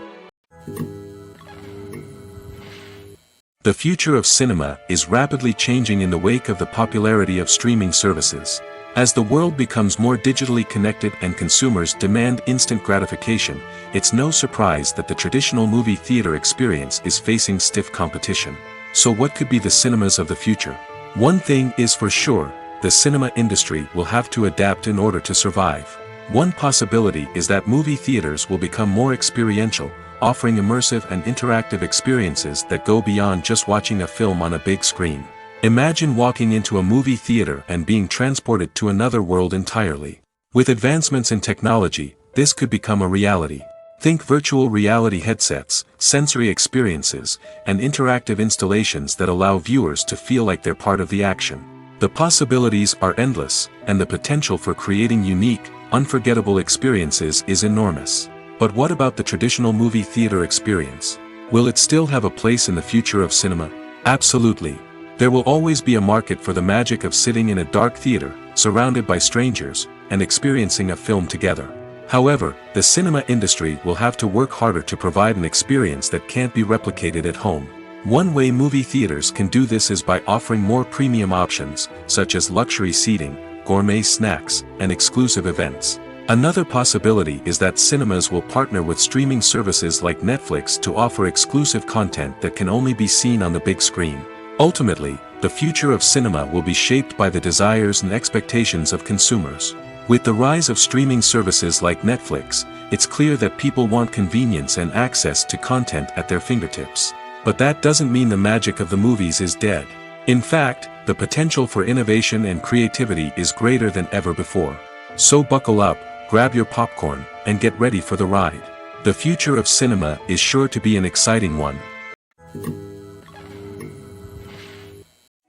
The future of cinema is rapidly changing in the wake of the popularity of streaming services. As the world becomes more digitally connected and consumers demand instant gratification, it's no surprise that the traditional movie theater experience is facing stiff competition. So what could be the cinemas of the future? One thing is for sure, the cinema industry will have to adapt in order to survive. One possibility is that movie theaters will become more experiential, offering immersive and interactive experiences that go beyond just watching a film on a big screen. Imagine walking into a movie theater and being transported to another world entirely. With advancements in technology, this could become a reality. Think virtual reality headsets, sensory experiences, and interactive installations that allow viewers to feel like they're part of the action. The possibilities are endless, and the potential for creating unique, unforgettable experiences is enormous. But what about the traditional movie theater experience? Will it still have a place in the future of cinema? Absolutely. There will always be a market for the magic of sitting in a dark theater, surrounded by strangers, and experiencing a film together. However, the cinema industry will have to work harder to provide an experience that can't be replicated at home. One way movie theaters can do this is by offering more premium options, such as luxury seating, gourmet snacks, and exclusive events. Another possibility is that cinemas will partner with streaming services like Netflix to offer exclusive content that can only be seen on the big screen. Ultimately, the future of cinema will be shaped by the desires and expectations of consumers. With the rise of streaming services like Netflix, it's clear that people want convenience and access to content at their fingertips. But that doesn't mean the magic of the movies is dead. In fact, the potential for innovation and creativity is greater than ever before. So buckle up, grab your popcorn, and get ready for the ride. The future of cinema is sure to be an exciting one.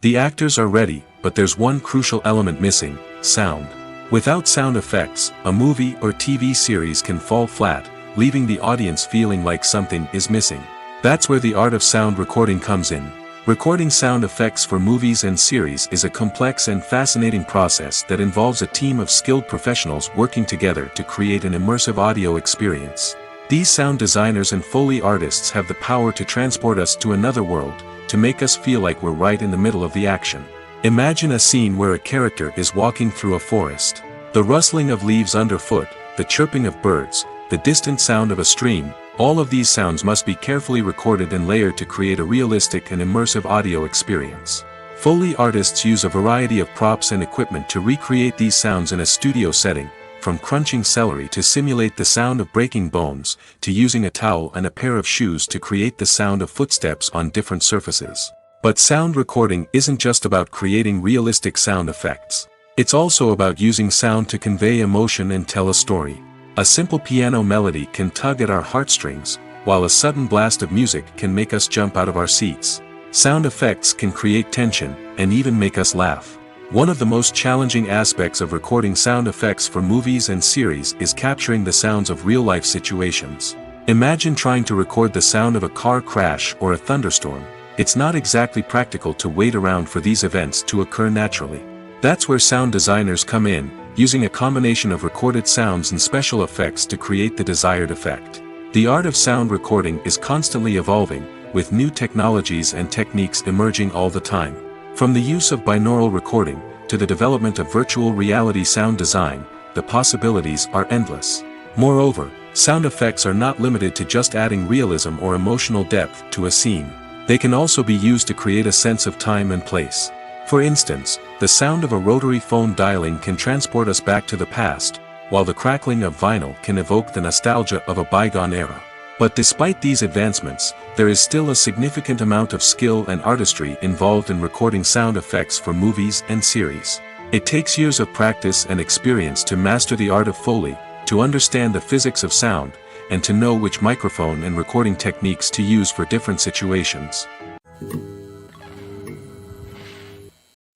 The actors are ready, but there's one crucial element missing: sound. Without sound effects, a movie or TV series can fall flat, leaving the audience feeling like something is missing. That's where the art of sound recording comes in. Recording sound effects for movies and series is a complex and fascinating process that involves a team of skilled professionals working together to create an immersive audio experience. These sound designers and Foley artists have the power to transport us to another world, to make us feel like we're right in the middle of the action. Imagine a scene where a character is walking through a forest. The rustling of leaves underfoot, the chirping of birds, the distant sound of a stream, all of these sounds must be carefully recorded and layered to create a realistic and immersive audio experience. Foley artists use a variety of props and equipment to recreate these sounds in a studio setting, from crunching celery to simulate the sound of breaking bones, to using a towel and a pair of shoes to create the sound of footsteps on different surfaces. But sound recording isn't just about creating realistic sound effects. It's also about using sound to convey emotion and tell a story. A simple piano melody can tug at our heartstrings, while a sudden blast of music can make us jump out of our seats. Sound effects can create tension, and even make us laugh. One of the most challenging aspects of recording sound effects for movies and series is capturing the sounds of real-life situations. Imagine trying to record the sound of a car crash or a thunderstorm. It's not exactly practical to wait around for these events to occur naturally. That's where sound designers come in, using a combination of recorded sounds and special effects to create the desired effect. The art of sound recording is constantly evolving, with new technologies and techniques emerging all the time. From the use of binaural recording, to the development of virtual reality sound design, the possibilities are endless. Moreover, sound effects are not limited to just adding realism or emotional depth to a scene. They can also be used to create a sense of time and place. For instance, the sound of a rotary phone dialing can transport us back to the past, while the crackling of vinyl can evoke the nostalgia of a bygone era. But despite these advancements, there is still a significant amount of skill and artistry involved in recording sound effects for movies and series. It takes years of practice and experience to master the art of Foley, to understand the physics of sound, and to know which microphone and recording techniques to use for different situations.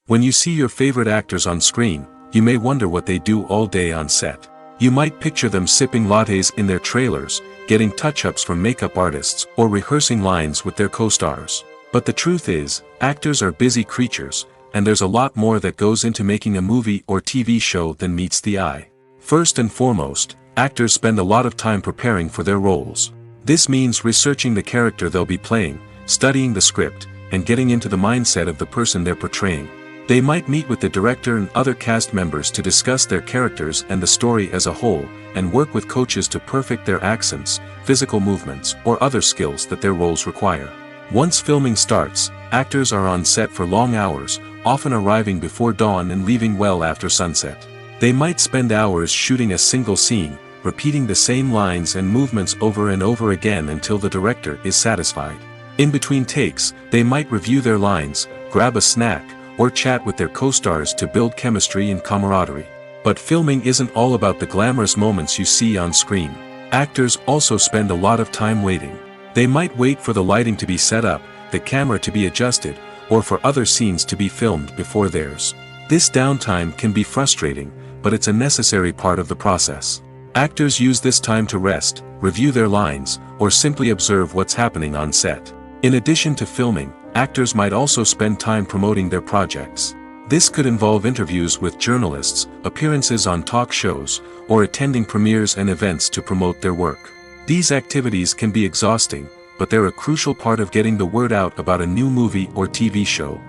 When you see your favorite actors on screen, you may wonder what they do all day on set. You might picture them sipping lattes in their trailers, getting touch-ups from makeup artists, or rehearsing lines with their co-stars. But the truth is, actors are busy creatures, and there's a lot more that goes into making a movie or TV show than meets the eye. First and foremost, actors spend a lot of time preparing for their roles. This means researching the character they'll be playing, studying the script, and getting into the mindset of the person they're portraying. They might meet with the director and other cast members to discuss their characters and the story as a whole, and work with coaches to perfect their accents, physical movements, or other skills that their roles require. Once filming starts, actors are on set for long hours, often arriving before dawn and leaving well after sunset. They might spend hours shooting a single scene, repeating the same lines and movements over and over again until the director is satisfied. In between takes, they might review their lines, grab a snack, or chat with their co-stars to build chemistry and camaraderie. But filming isn't all about the glamorous moments you see on screen. Actors also spend a lot of time waiting. They might wait for the lighting to be set up, the camera to be adjusted, or for other scenes to be filmed before theirs. This downtime can be frustrating, but it's a necessary part of the process. Actors use this time to rest, review their lines, or simply observe what's happening on set. In addition to filming, actors might also spend time promoting their projects. This could involve interviews with journalists, appearances on talk shows, or attending premieres and events to promote their work. These activities can be exhausting, but they're a crucial part of getting the word out about a new movie or TV show.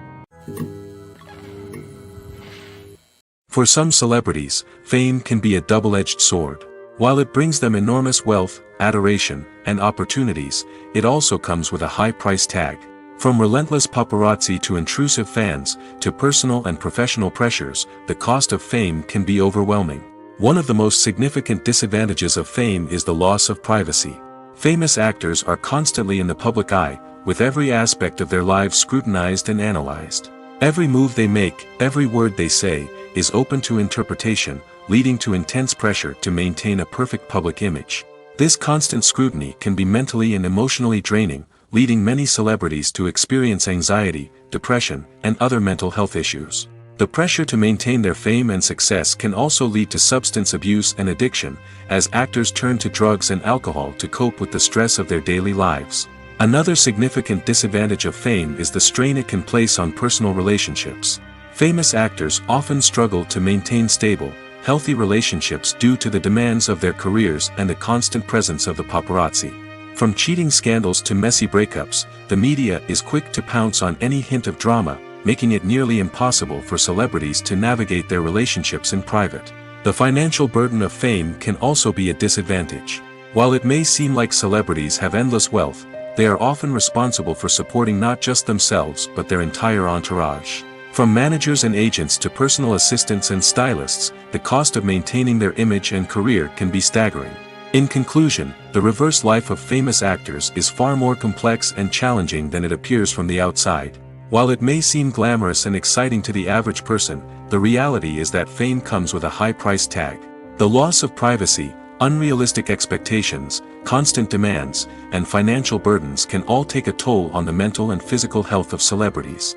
For some celebrities, fame can be a double-edged sword. While it brings them enormous wealth, adoration, and opportunities, it also comes with a high price tag. From relentless paparazzi to intrusive fans, to personal and professional pressures, the cost of fame can be overwhelming. One of the most significant disadvantages of fame is the loss of privacy. Famous actors are constantly in the public eye, with every aspect of their lives scrutinized and analyzed. Every move they make, every word they say, is open to interpretation, leading to intense pressure to maintain a perfect public image. This constant scrutiny can be mentally and emotionally draining, leading many celebrities to experience anxiety, depression, and other mental health issues. The pressure to maintain their fame and success can also lead to substance abuse and addiction, as actors turn to drugs and alcohol to cope with the stress of their daily lives. Another significant disadvantage of fame is the strain it can place on personal relationships. Famous actors often struggle to maintain stable, healthy relationships due to the demands of their careers and the constant presence of the paparazzi. From cheating scandals to messy breakups, the media is quick to pounce on any hint of drama, making it nearly impossible for celebrities to navigate their relationships in private. The financial burden of fame can also be a disadvantage. While it may seem like celebrities have endless wealth, they are often responsible for supporting not just themselves but their entire entourage. From managers and agents to personal assistants and stylists, the cost of maintaining their image and career can be staggering. In conclusion, the reverse life of famous actors is far more complex and challenging than it appears from the outside. While it may seem glamorous and exciting to the average person, the reality is that fame comes with a high price tag. The loss of privacy, unrealistic expectations, constant demands, and financial burdens can all take a toll on the mental and physical health of celebrities.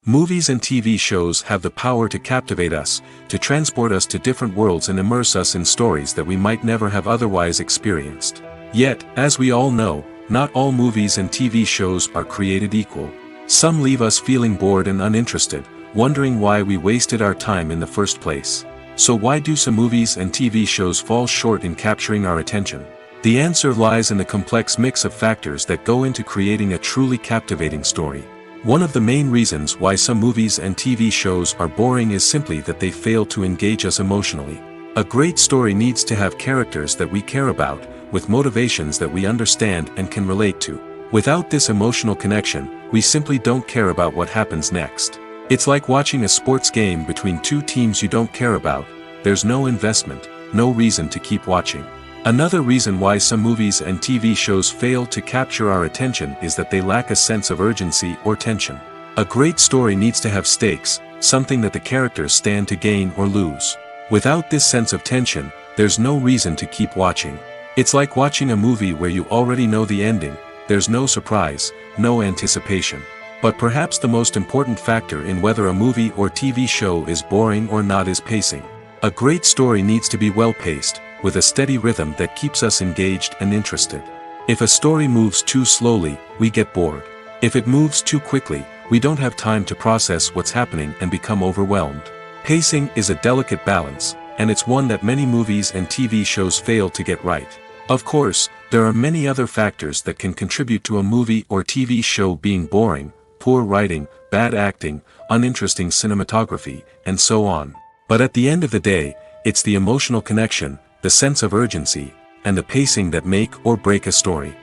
Movies and TV shows have the power to captivate us, to transport us to different worlds and immerse us in stories that we might never have otherwise experienced. Yet, as we all know, not all movies and TV shows are created equal. Some leave us feeling bored and uninterested, wondering why we wasted our time in the first place. So why do some movies and TV shows fall short in capturing our attention? The answer lies in the complex mix of factors that go into creating a truly captivating story. One of the main reasons why some movies and TV shows are boring is simply that they fail to engage us emotionally. A great story needs to have characters that we care about, with motivations that we understand and can relate to. Without this emotional connection, we simply don't care about what happens next. It's like watching a sports game between two teams you don't care about. There's no investment, no reason to keep watching. Another reason why some movies and TV shows fail to capture our attention is that they lack a sense of urgency or tension. A great story needs to have stakes, something that the characters stand to gain or lose. Without this sense of tension, there's no reason to keep watching. It's like watching a movie where you already know the ending, there's no surprise, no anticipation. But perhaps the most important factor in whether a movie or TV show is boring or not is pacing. A great story needs to be well-paced, with a steady rhythm that keeps us engaged and interested. If a story moves too slowly, we get bored. If it moves too quickly, we don't have time to process what's happening and become overwhelmed. Pacing is a delicate balance, and it's one that many movies and TV shows fail to get right. Of course, there are many other factors that can contribute to a movie or TV show being boring: poor writing, bad acting, uninteresting cinematography, and so on. But at the end of the day, it's the emotional connection, the sense of urgency, and the pacing that make or break a story.